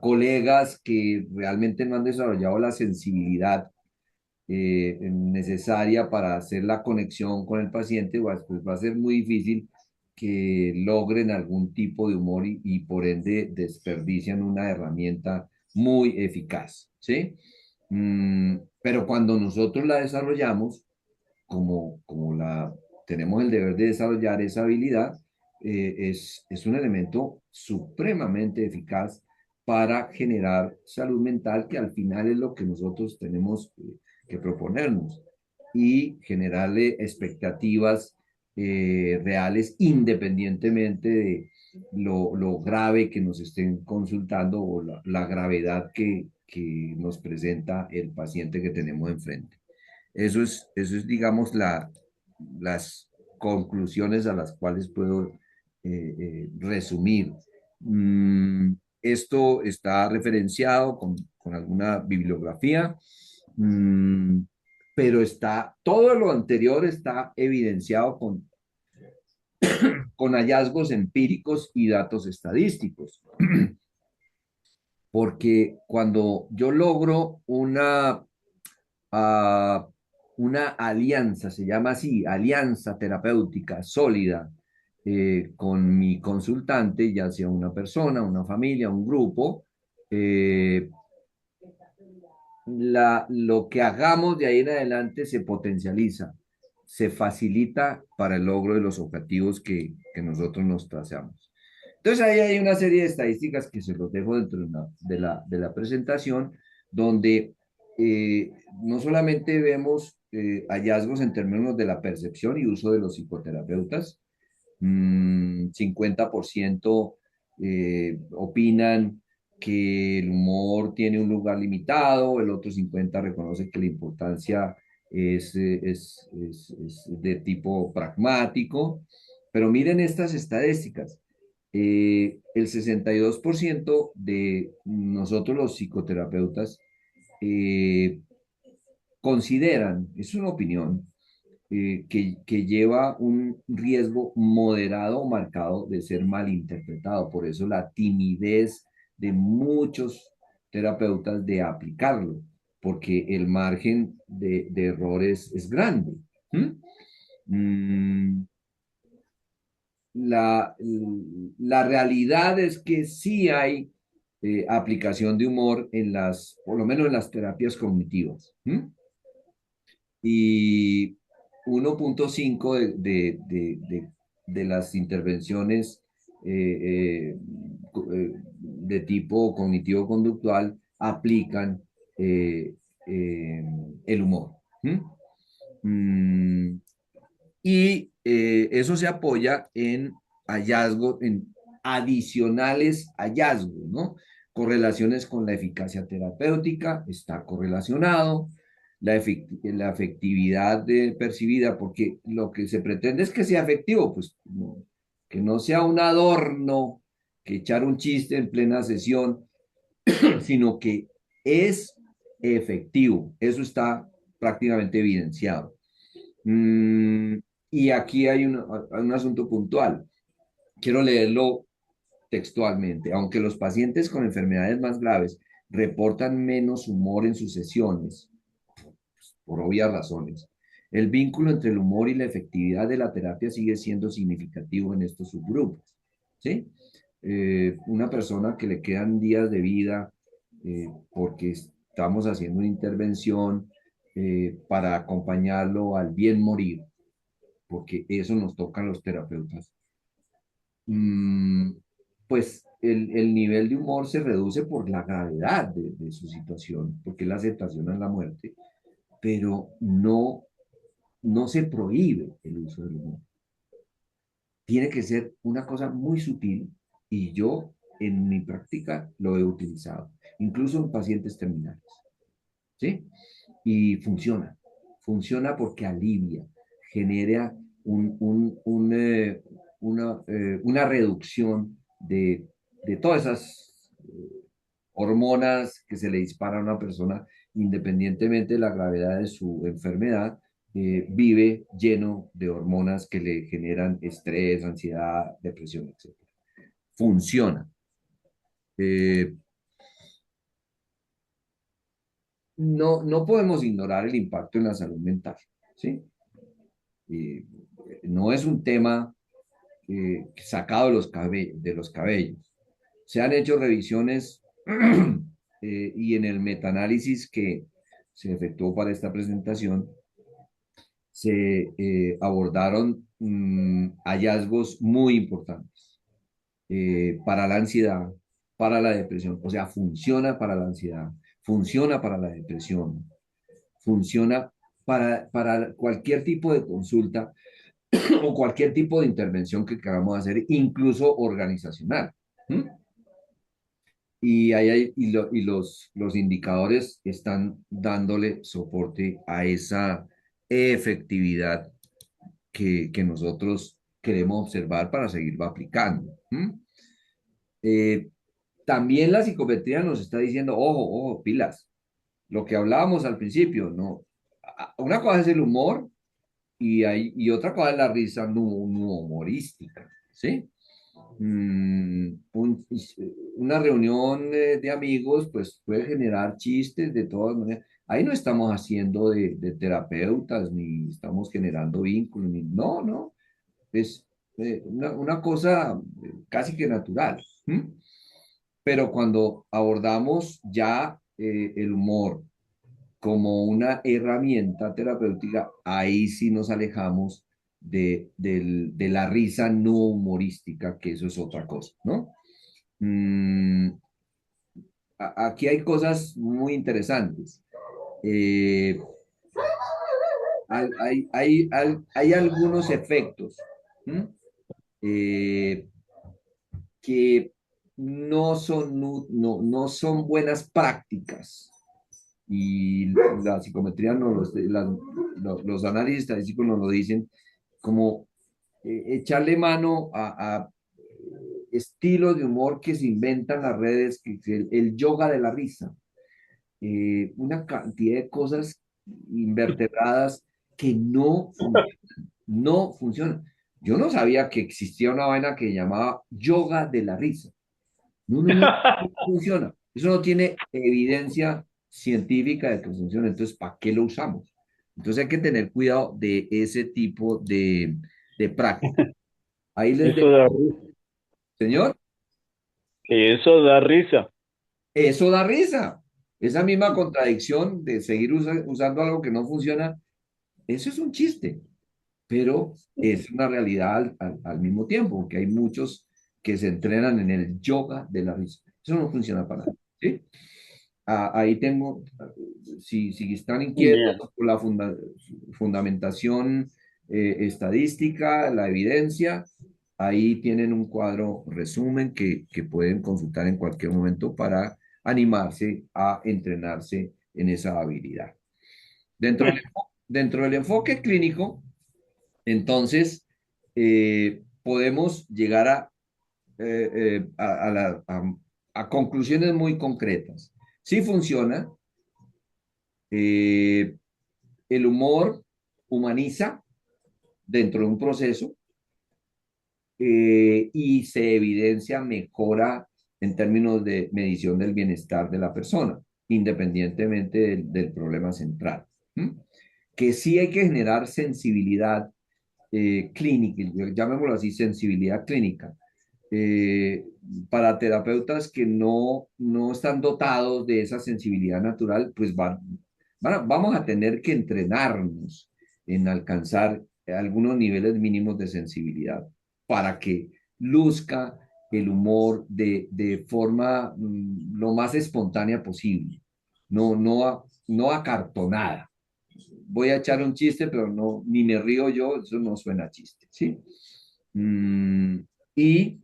colegas que realmente no han desarrollado la sensibilidad necesaria para hacer la conexión con el paciente, pues va a ser muy difícil que logren algún tipo de humor y por ende desperdician una herramienta muy eficaz, ¿sí? Pero cuando nosotros la desarrollamos, como tenemos el deber de desarrollar esa habilidad, es un elemento supremamente eficaz para generar salud mental, que al final es lo que nosotros tenemos que proponernos y generarle expectativas reales independientemente de lo grave que nos estén consultando o la gravedad que nos presenta el paciente que tenemos enfrente. Digamos, las conclusiones a las cuales puedo resumir. Esto está referenciado con alguna bibliografía, pero todo lo anterior está evidenciado con hallazgos empíricos y datos estadísticos. Porque cuando yo logro uh, una alianza, se llama así, alianza terapéutica sólida con mi consultante, ya sea una persona, una familia, un grupo, eh, lo que hagamos de ahí en adelante se potencializa, se facilita para el logro de los objetivos que nosotros nos trazamos. Entonces ahí hay una serie de estadísticas que se los dejo dentro de la presentación, donde no solamente vemos hallazgos en términos de la percepción y uso de los psicoterapeutas, 50% opinan que el humor tiene un lugar limitado, el otro 50% reconoce que la importancia es de tipo pragmático, pero miren estas estadísticas. El 62% de nosotros los psicoterapeutas eh, consideran, es una opinión, que lleva un riesgo moderado o marcado de ser malinterpretado. Por eso la timidez de muchos terapeutas de aplicarlo, porque el margen de errores es grande. La, la realidad es que sí hay aplicación de humor en por lo menos en las terapias cognitivas. Y 1.5 de las intervenciones de tipo cognitivo-conductual aplican eh, eh, el humor. Y eso se apoya en hallazgos, en adicionales hallazgos, ¿no? Correlaciones con la eficacia terapéutica, está correlacionado, la efectividad percibida, porque lo que se pretende es que sea efectivo, pues no, que no sea un adorno, que echar un chiste en plena sesión, sino que es efectivo. Eso está prácticamente evidenciado. Y aquí hay un asunto puntual. Quiero leerlo textualmente. Aunque los pacientes con enfermedades más graves reportan menos humor en sus sesiones, por obvias razones, el vínculo entre el humor y la efectividad de la terapia sigue siendo significativo en estos subgrupos. ¿Sí? Una persona que le quedan días de vida porque estamos haciendo una intervención para acompañarlo al bien morir, porque eso nos toca a los terapeutas, pues el nivel de humor se reduce por la gravedad de su situación, porque la aceptación es la muerte, pero no se prohíbe el uso del humor. Tiene que ser una cosa muy sutil y yo en mi práctica lo he utilizado, incluso en pacientes terminales, ¿sí? Y funciona porque alivia, genera una reducción de todas esas hormonas que se le disparan a una persona, independientemente de la gravedad de su enfermedad, vive lleno de hormonas que le generan estrés, ansiedad, depresión, etc. Funciona. Eh, no podemos ignorar el impacto en la salud mental, ¿sí? Eh, no es un tema sacado de los cabellos. Se han hecho revisiones y en el metaanálisis que se efectuó para esta presentación se abordaron hallazgos muy importantes para la ansiedad, para la depresión. O sea, funciona para la ansiedad, funciona para la depresión, funciona para cualquier tipo de consulta o cualquier tipo de intervención que queramos hacer, incluso organizacional. ¿Mm? Y los indicadores están dándole soporte a esa efectividad que nosotros queremos observar para seguirlo aplicando. Eh, También la psicometría nos está diciendo, ojo, ojo, pilas, lo que hablábamos al principio, ¿no? Una cosa es el humor y otra cosa es la risa no humorística, ¿sí? Mm, un- una reunión de amigos, pues puede generar chistes de todas maneras. Ahí no estamos haciendo de terapeutas, ni estamos generando vínculos, ni, no, no. Es una cosa casi que natural. ¿M? Pero cuando abordamos ya el humor como una herramienta terapéutica, ahí sí nos alejamos de la risa no humorística, que eso es otra cosa, ¿no? Mm, aquí hay cosas muy interesantes. Eh, hay algunos efectos, ¿m? Eh, que no son buenas prácticas. Y la psicometría, los análisis estadísticos nos lo dicen, como echarle mano a estilos de humor que se inventan las redes, que es el yoga de la risa, una cantidad de cosas invertebradas que no funcionan. Yo no sabía que existía una vaina que llamaba yoga de la risa. No funciona. Eso no tiene evidencia científica de que funcione. Entonces, ¿para qué lo usamos? Entonces hay que tener cuidado de ese tipo de práctica. Ahí les Eso da dejo, risa. señor, Que eso da risa. eso da risa. Esa misma contradicción de seguir usando algo que no funciona, eso es un chiste, pero es una realidad al mismo tiempo, que hay muchos que se entrenan en el yoga de la risa. Eso no funciona para nada. ¿Sí? Ahí tengo, si están inquietos Genial. por la fundamentación estadística, la evidencia, ahí tienen un cuadro resumen que pueden consultar en cualquier momento para animarse a entrenarse en esa habilidad. Dentro del enfoque clínico, entonces, podemos llegar a conclusiones muy concretas. Si funciona, eh, el humor humaniza dentro de un proceso y se evidencia mejora en términos de medición del bienestar de la persona, independientemente del problema central. ¿Mm? Que sí hay que generar sensibilidad clínica, llamémoslo así, sensibilidad clínica, eh, para terapeutas que no están dotados de esa sensibilidad natural, pues vamos a tener que entrenarnos en alcanzar algunos niveles mínimos de sensibilidad para que luzca el humor de forma lo más espontánea posible, no acartonada. Voy a echar un chiste, pero no, ni me río yo, eso no suena a chiste, ¿sí? Mm, y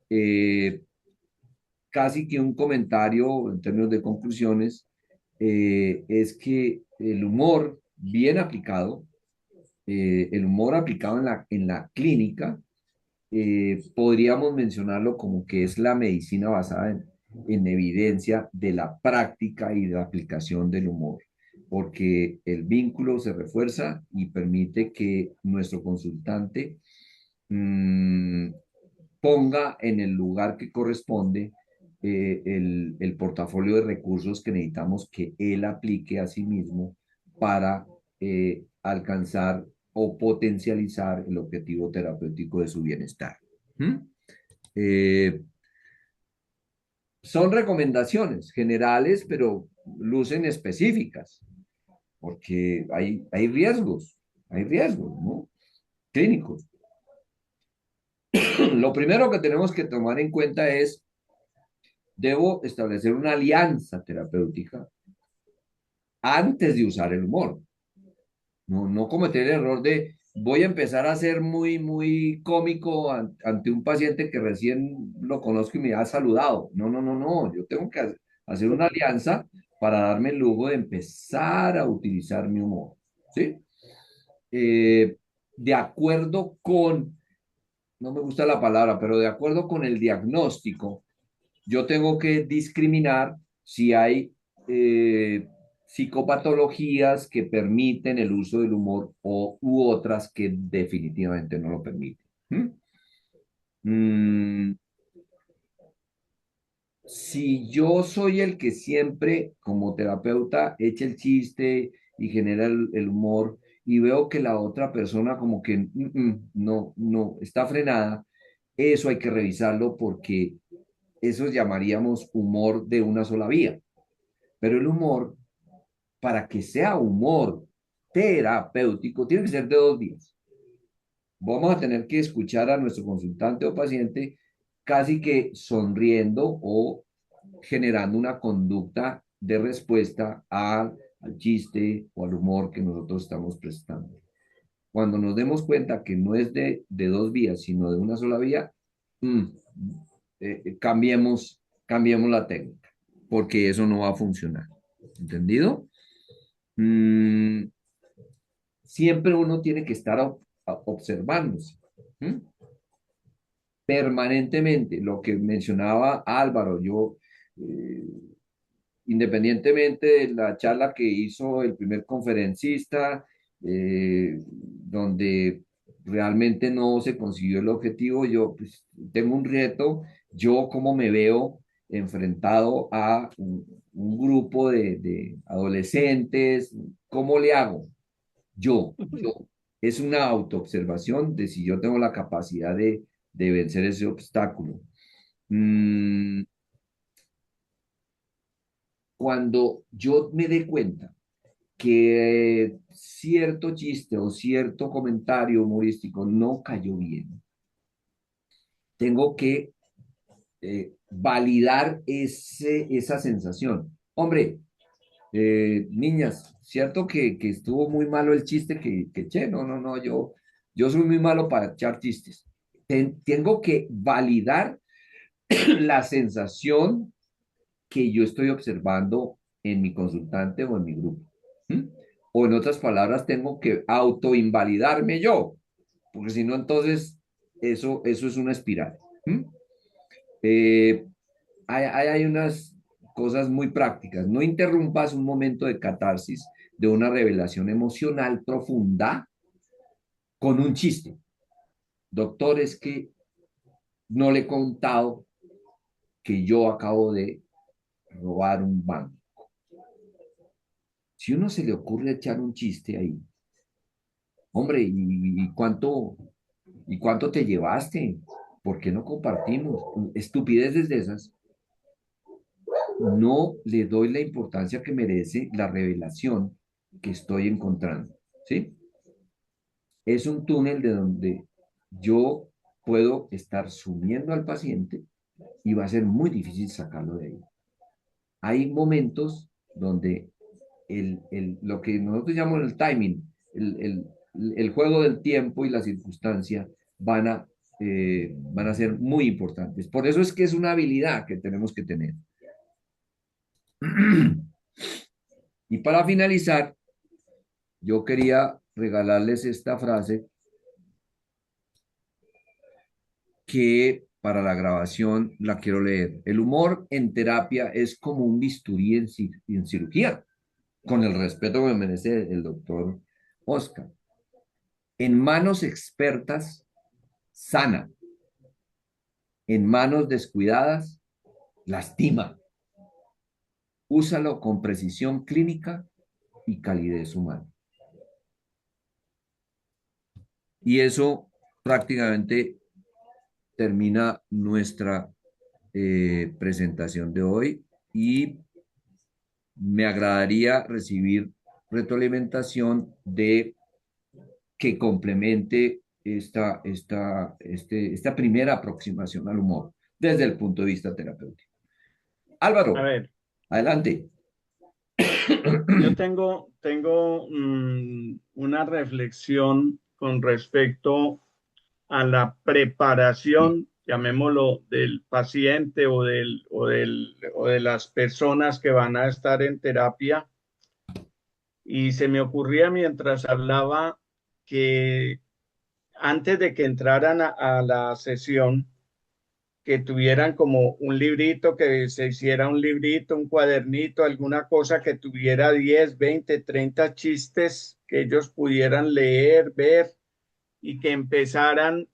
eh, casi que un comentario en términos de conclusiones es que el humor bien aplicado, el humor aplicado en la clínica, podríamos mencionarlo como que es la medicina basada en evidencia de la práctica y de la aplicación del humor, porque el vínculo se refuerza y permite que nuestro consultante mm, ponga en el lugar que corresponde el portafolio de recursos que necesitamos que él aplique a sí mismo para alcanzar o potencializar el objetivo terapéutico de su bienestar. ¿Mm? Eh, son recomendaciones generales, pero lucen específicas, porque hay riesgos, ¿no? Clínicos. Lo primero que tenemos que tomar en cuenta es, debo establecer una alianza terapéutica antes de usar el humor. No cometer el error de voy a empezar a ser muy cómico ante un paciente que recién lo conozco y me ha saludado. No. Yo tengo que hacer una alianza para darme el lujo de empezar a utilizar mi humor. ¿Sí? Eh, de acuerdo con, no me gusta la palabra, pero de acuerdo con el diagnóstico, yo tengo que discriminar si hay psicopatologías que permiten el uso del humor u otras que definitivamente no lo permiten. ¿Mm? Mm, si yo soy el que siempre, como terapeuta, echa el chiste y genera el humor y veo que la otra persona como que no, no, está frenada, eso hay que revisarlo porque eso llamaríamos humor de una sola vía. Pero el humor, para que sea humor terapéutico, tiene que ser de dos vías. Vamos a tener que escuchar a nuestro consultante o paciente casi que sonriendo o generando una conducta de respuesta al chiste o al humor que nosotros estamos prestando. Cuando nos demos cuenta que no es de dos vías, sino de una sola vía, mm, cambiemos la técnica, porque eso no va a funcionar. ¿Entendido? Mm, siempre uno tiene que estar observándose. ¿Mm? Permanentemente, lo que mencionaba Álvaro, yo, eh, independientemente de la charla que hizo el primer conferencista, donde realmente no se consiguió el objetivo, yo pues, tengo un reto, yo cómo me veo enfrentado a un grupo de adolescentes, ¿cómo le hago? Yo. Es una autoobservación de si yo tengo la capacidad de vencer ese obstáculo. Mm, cuando yo me dé cuenta que cierto chiste o cierto comentario humorístico no cayó bien, tengo que validar esa sensación. Hombre, niñas, cierto que estuvo muy malo el chiste que eché, no, no, no, yo soy muy malo para echar chistes. Tengo que validar la sensación que yo estoy observando en mi consultante o en mi grupo. ¿Mm? O en otras palabras, tengo que autoinvalidarme yo, porque si no, entonces eso es una espiral. ¿Mm? Eh, hay unas cosas muy prácticas. No interrumpas un momento de catarsis, de una revelación emocional profunda con un chiste. Doctor, es que no le he contado que yo acabo de robar un banco. Si uno se le ocurre echar un chiste ahí, hombre, ¿y cuánto te llevaste? ¿Por qué no compartimos? Estupideces de esas, no le doy la importancia que merece la revelación que estoy encontrando, ¿sí? Es un túnel de donde yo puedo estar sumiendo al paciente y va a ser muy difícil sacarlo de ahí. Hay momentos donde lo que nosotros llamamos el timing, el juego del tiempo y la circunstancia van a ser muy importantes. Por eso es que es una habilidad que tenemos que tener. Y para finalizar, yo quería regalarles esta frase que para la grabación la quiero leer. El humor en terapia es como un bisturí en cirugía, con el respeto que me merece el doctor Oscar. En manos expertas, sana. En manos descuidadas, lastima. Úsalo con precisión clínica y calidez humana. Y eso prácticamente termina nuestra presentación de hoy y me agradaría recibir retroalimentación de que complemente esta primera aproximación al humor desde el punto de vista terapéutico. A Álvaro, ver, adelante. yo tengo una reflexión con respecto a la preparación, llamémoslo, del paciente o de las personas que van a estar en terapia. Y se me ocurría mientras hablaba que antes de que entraran a la sesión, que tuvieran como un librito, que se hiciera un librito, un cuadernito, alguna cosa que tuviera 10, 20, 30 chistes que ellos pudieran leer, ver y que empezaran,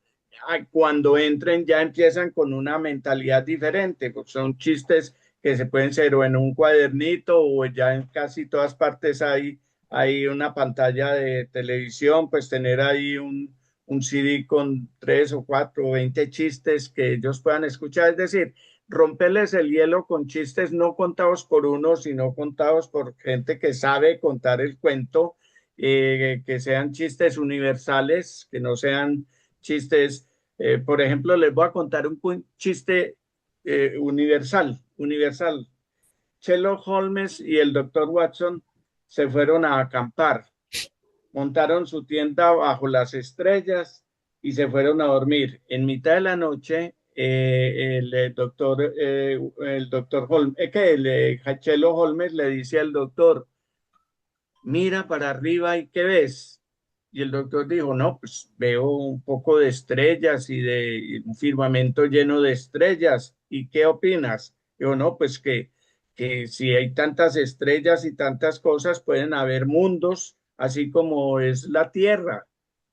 cuando entren ya empiezan con una mentalidad diferente, pues son chistes que se pueden ser o en un cuadernito o ya en casi todas partes hay una pantalla de televisión, pues tener ahí un CD con 3 o 4 o 20 chistes que ellos puedan escuchar, es decir, romperles el hielo con chistes no contados por uno, sino contados por gente que sabe contar el cuento, que sean chistes universales, que no sean chistes, por ejemplo, les voy a contar un chiste universal. Sherlock Holmes y el doctor Watson se fueron a acampar, montaron su tienda bajo las estrellas y se fueron a dormir. En mitad de la noche, el doctor Holmes, Sherlock Holmes le dice al doctor, mira para arriba y ¿qué ves? Y el doctor dijo, no, pues veo un poco de estrellas y de un firmamento lleno de estrellas. ¿Y qué opinas? Dijo, no, pues que si hay tantas estrellas y tantas cosas, pueden haber mundos, así como es la Tierra.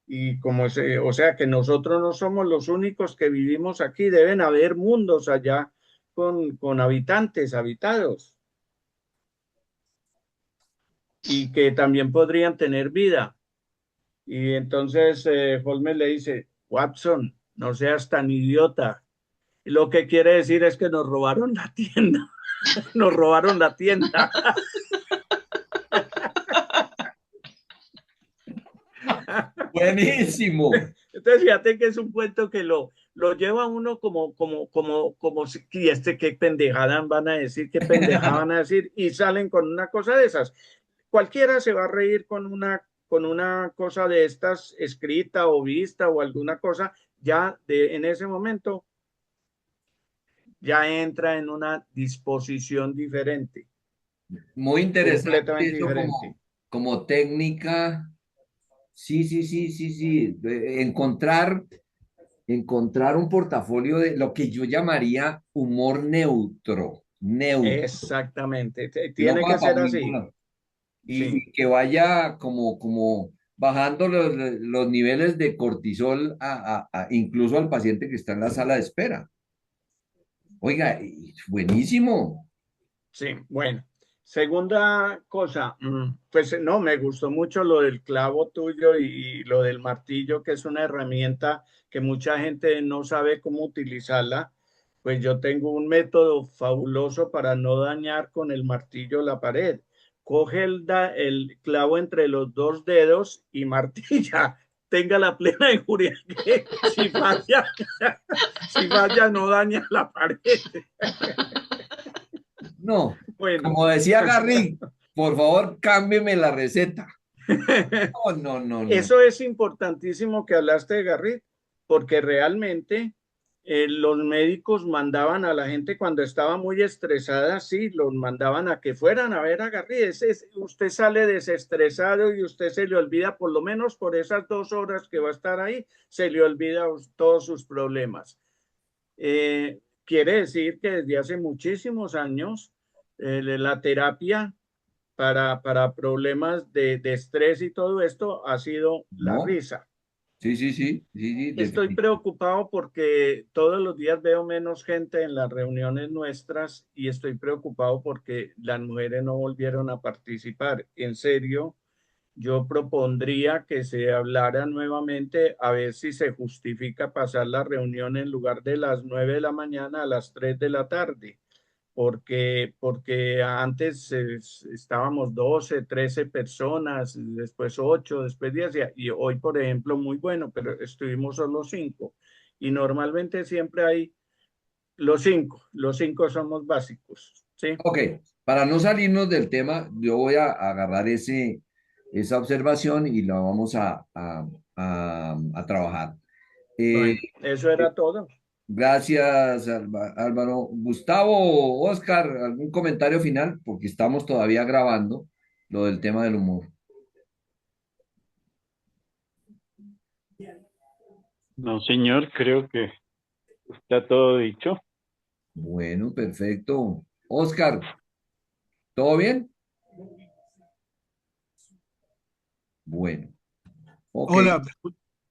Y o sea, que nosotros no somos los únicos que vivimos aquí, deben haber mundos allá con habitantes, habitados, y que también podrían tener vida. Y entonces Holmes le dice, Watson, no seas tan idiota. Y lo que quiere decir es que nos robaron la tienda, nos robaron la tienda. Buenísimo. Entonces fíjate que es un cuento que lo lleva uno como si, y qué pendejada van a decir, qué pendejada van a decir, y salen con una cosa de esas. Cualquiera se va a reír con una cosa de estas escrita o vista o alguna cosa, en ese momento ya entra en una disposición diferente, Muy interesante completamente eso diferente. como técnica. Sí, sí, sí, sí, sí. Encontrar un portafolio de lo que yo llamaría humor neutro, neutro, Exactamente. que no Tiene que va para ser ningún así. lado. Sí, Y que vaya como bajando los niveles de cortisol incluso al paciente que está en la sala de espera. Oiga, buenísimo. sí. Bueno, segunda cosa, pues no, me gustó mucho lo del clavo tuyo y lo del martillo, que es una herramienta que mucha gente no sabe cómo utilizarla. Pues yo tengo un método fabuloso para no dañar con el martillo la pared. Coge el clavo entre los dos dedos y martilla. Tenga la plena injuria que si falla no daña la pared. No, Bueno, como decía Garrick, por favor, cámbieme la receta. No, no, no, no. eso es importantísimo que hablaste de Garrit, porque realmente los médicos mandaban a la gente cuando estaba muy estresada, sí, los mandaban a que fueran a ver a Garrit. Usted sale desestresado y usted se le olvida, por lo menos por esas 2 horas que va a estar ahí, se le olvida todos sus problemas. Quiere decir que desde hace muchísimos años la terapia para problemas de estrés y todo esto ha sido la No, risa. sí, sí, sí, sí, sí, Estoy preocupado porque todos los días veo menos gente en las reuniones nuestras y estoy preocupado porque las mujeres no volvieron a participar. En serio, yo propondría que se hablara nuevamente a ver si se justifica pasar la reunión en lugar de las 9 de la mañana a las 3 de la tarde, porque antes estábamos 12, 13 personas, después 8, después 10, y hoy, por ejemplo, muy bueno, pero estuvimos solo 5. Y normalmente siempre hay los 5 somos básicos, ¿sí? Ok, para no salirnos del tema, yo voy a agarrar esa observación y la vamos a trabajar. Eh, Bueno, eso era todo. gracias, Álvaro. Gustavo, Oscar, ¿algún comentario final? Porque estamos todavía grabando lo del tema del humor. No, señor, creo que Está todo dicho. Bueno, perfecto. Oscar, ¿todo bien? Bueno, ok. Hola,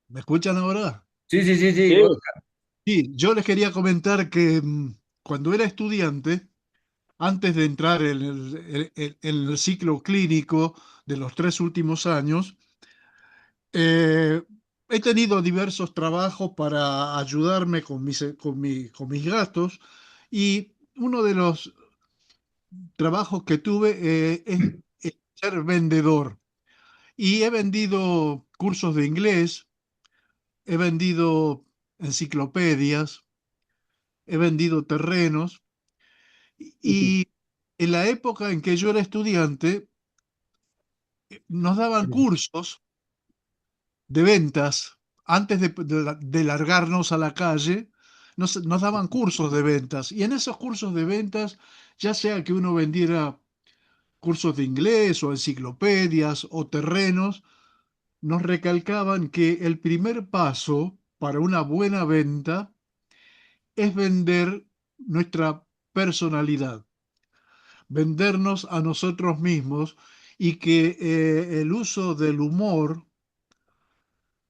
¿me escuchan ahora? Sí, sí, sí, sí, Sí, Oscar. Sí, yo les quería comentar que cuando era estudiante, antes de entrar en en el ciclo clínico de los 3 últimos años, eh, he tenido diversos trabajos para ayudarme con con mis gastos y uno de los trabajos que tuve es ser vendedor. Y he vendido cursos de inglés, he vendido enciclopedias, he vendido terrenos y en la época en que yo era estudiante nos daban cursos de ventas. Antes de largarnos a la calle, nos daban cursos de ventas. Y en esos cursos de ventas, ya sea que uno vendiera cursos de inglés o enciclopedias o terrenos, nos recalcaban que el primer paso para una buena venta es vender nuestra personalidad, vendernos a nosotros mismos y que el uso del humor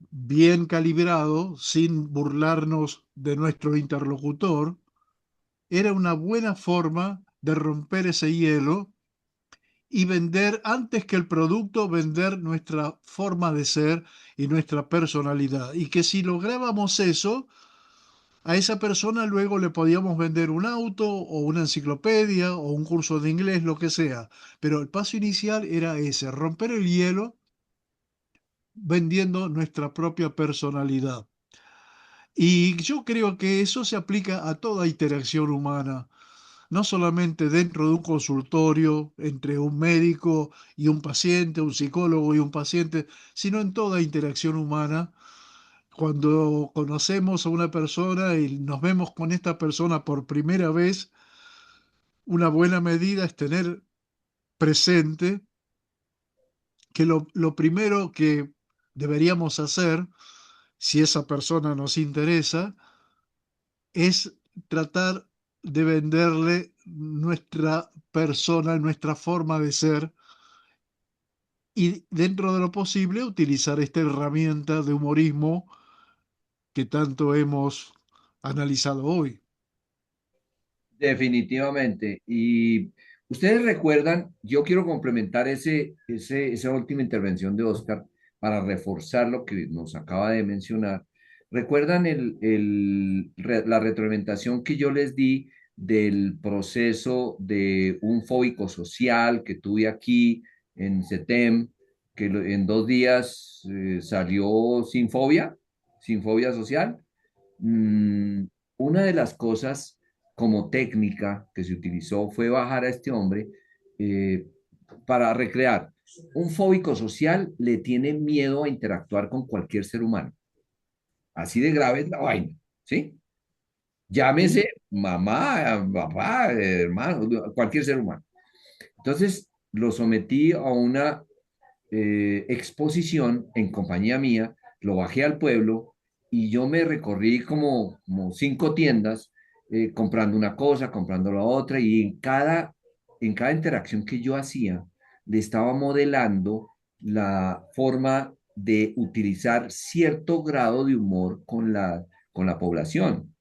bien calibrado, sin burlarnos de nuestro interlocutor, era una buena forma de romper ese hielo y vender antes que el producto, vender nuestra forma de ser y nuestra personalidad. Y que si lográbamos eso, a esa persona luego le podíamos vender un auto o una enciclopedia o un curso de inglés, lo que sea. Pero el paso inicial era ese, romper el hielo vendiendo nuestra propia personalidad. Y yo creo que eso se aplica a toda interacción humana, no solamente dentro de un consultorio entre un médico y un paciente, un psicólogo y un paciente, sino en toda interacción humana. Cuando conocemos a una persona y nos vemos con esta persona por primera vez, una buena medida es tener presente que lo primero que deberíamos hacer, si esa persona nos interesa, es tratar de venderle nuestra persona, nuestra forma de ser y dentro de lo posible utilizar esta herramienta de humorismo que tanto hemos analizado hoy. Definitivamente. Y ustedes recuerdan, yo quiero complementar esa última intervención de Oscar para reforzar lo que nos acaba de mencionar. ¿Recuerdan la retroalimentación que yo les di del proceso de un fóbico social que tuve aquí en CETEM, que en 2 días salió sin fobia social? Mm, una de las cosas como técnica que se utilizó fue bajar a este hombre eh, para recrear. Un fóbico social le tiene miedo a interactuar con cualquier ser humano. Así de grave es la vaina, ¿sí? ¿Sí? Llámese mamá, papá, hermano, cualquier ser humano. Entonces lo sometí a una exposición en compañía mía, lo bajé al pueblo y yo me recorrí como 5 tiendas comprando una cosa, comprando la otra y en cada interacción que yo hacía, le estaba modelando la forma de utilizar cierto grado de humor con la población.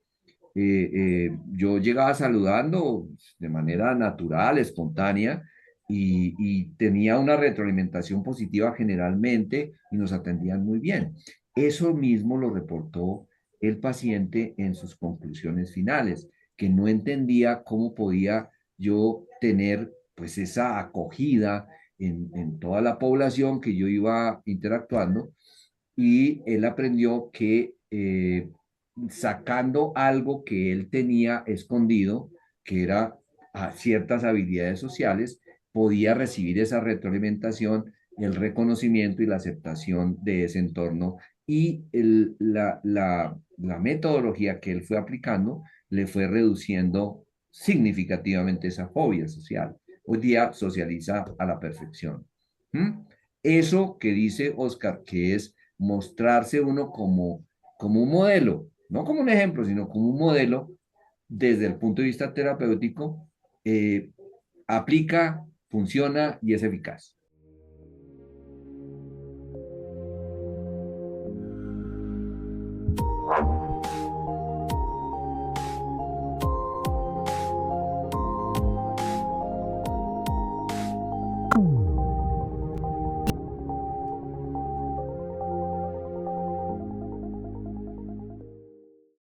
Yo llegaba saludando de manera natural, espontánea, y tenía una retroalimentación positiva generalmente y nos atendían muy bien. Eso mismo lo reportó el paciente en sus conclusiones finales, que no entendía cómo podía yo tener pues esa acogida en toda la población que yo iba interactuando y él aprendió que sacando algo que él tenía escondido, que era ciertas habilidades sociales, podía recibir esa retroalimentación, el reconocimiento y la aceptación de ese entorno. Y la metodología que él fue aplicando le fue reduciendo significativamente esa fobia social. Hoy día socializa a la perfección. ¿Mm? Eso que dice Oscar, que es mostrarse uno como un modelo. no como un ejemplo, sino como un modelo desde el punto de vista terapéutico, aplica, funciona y es eficaz.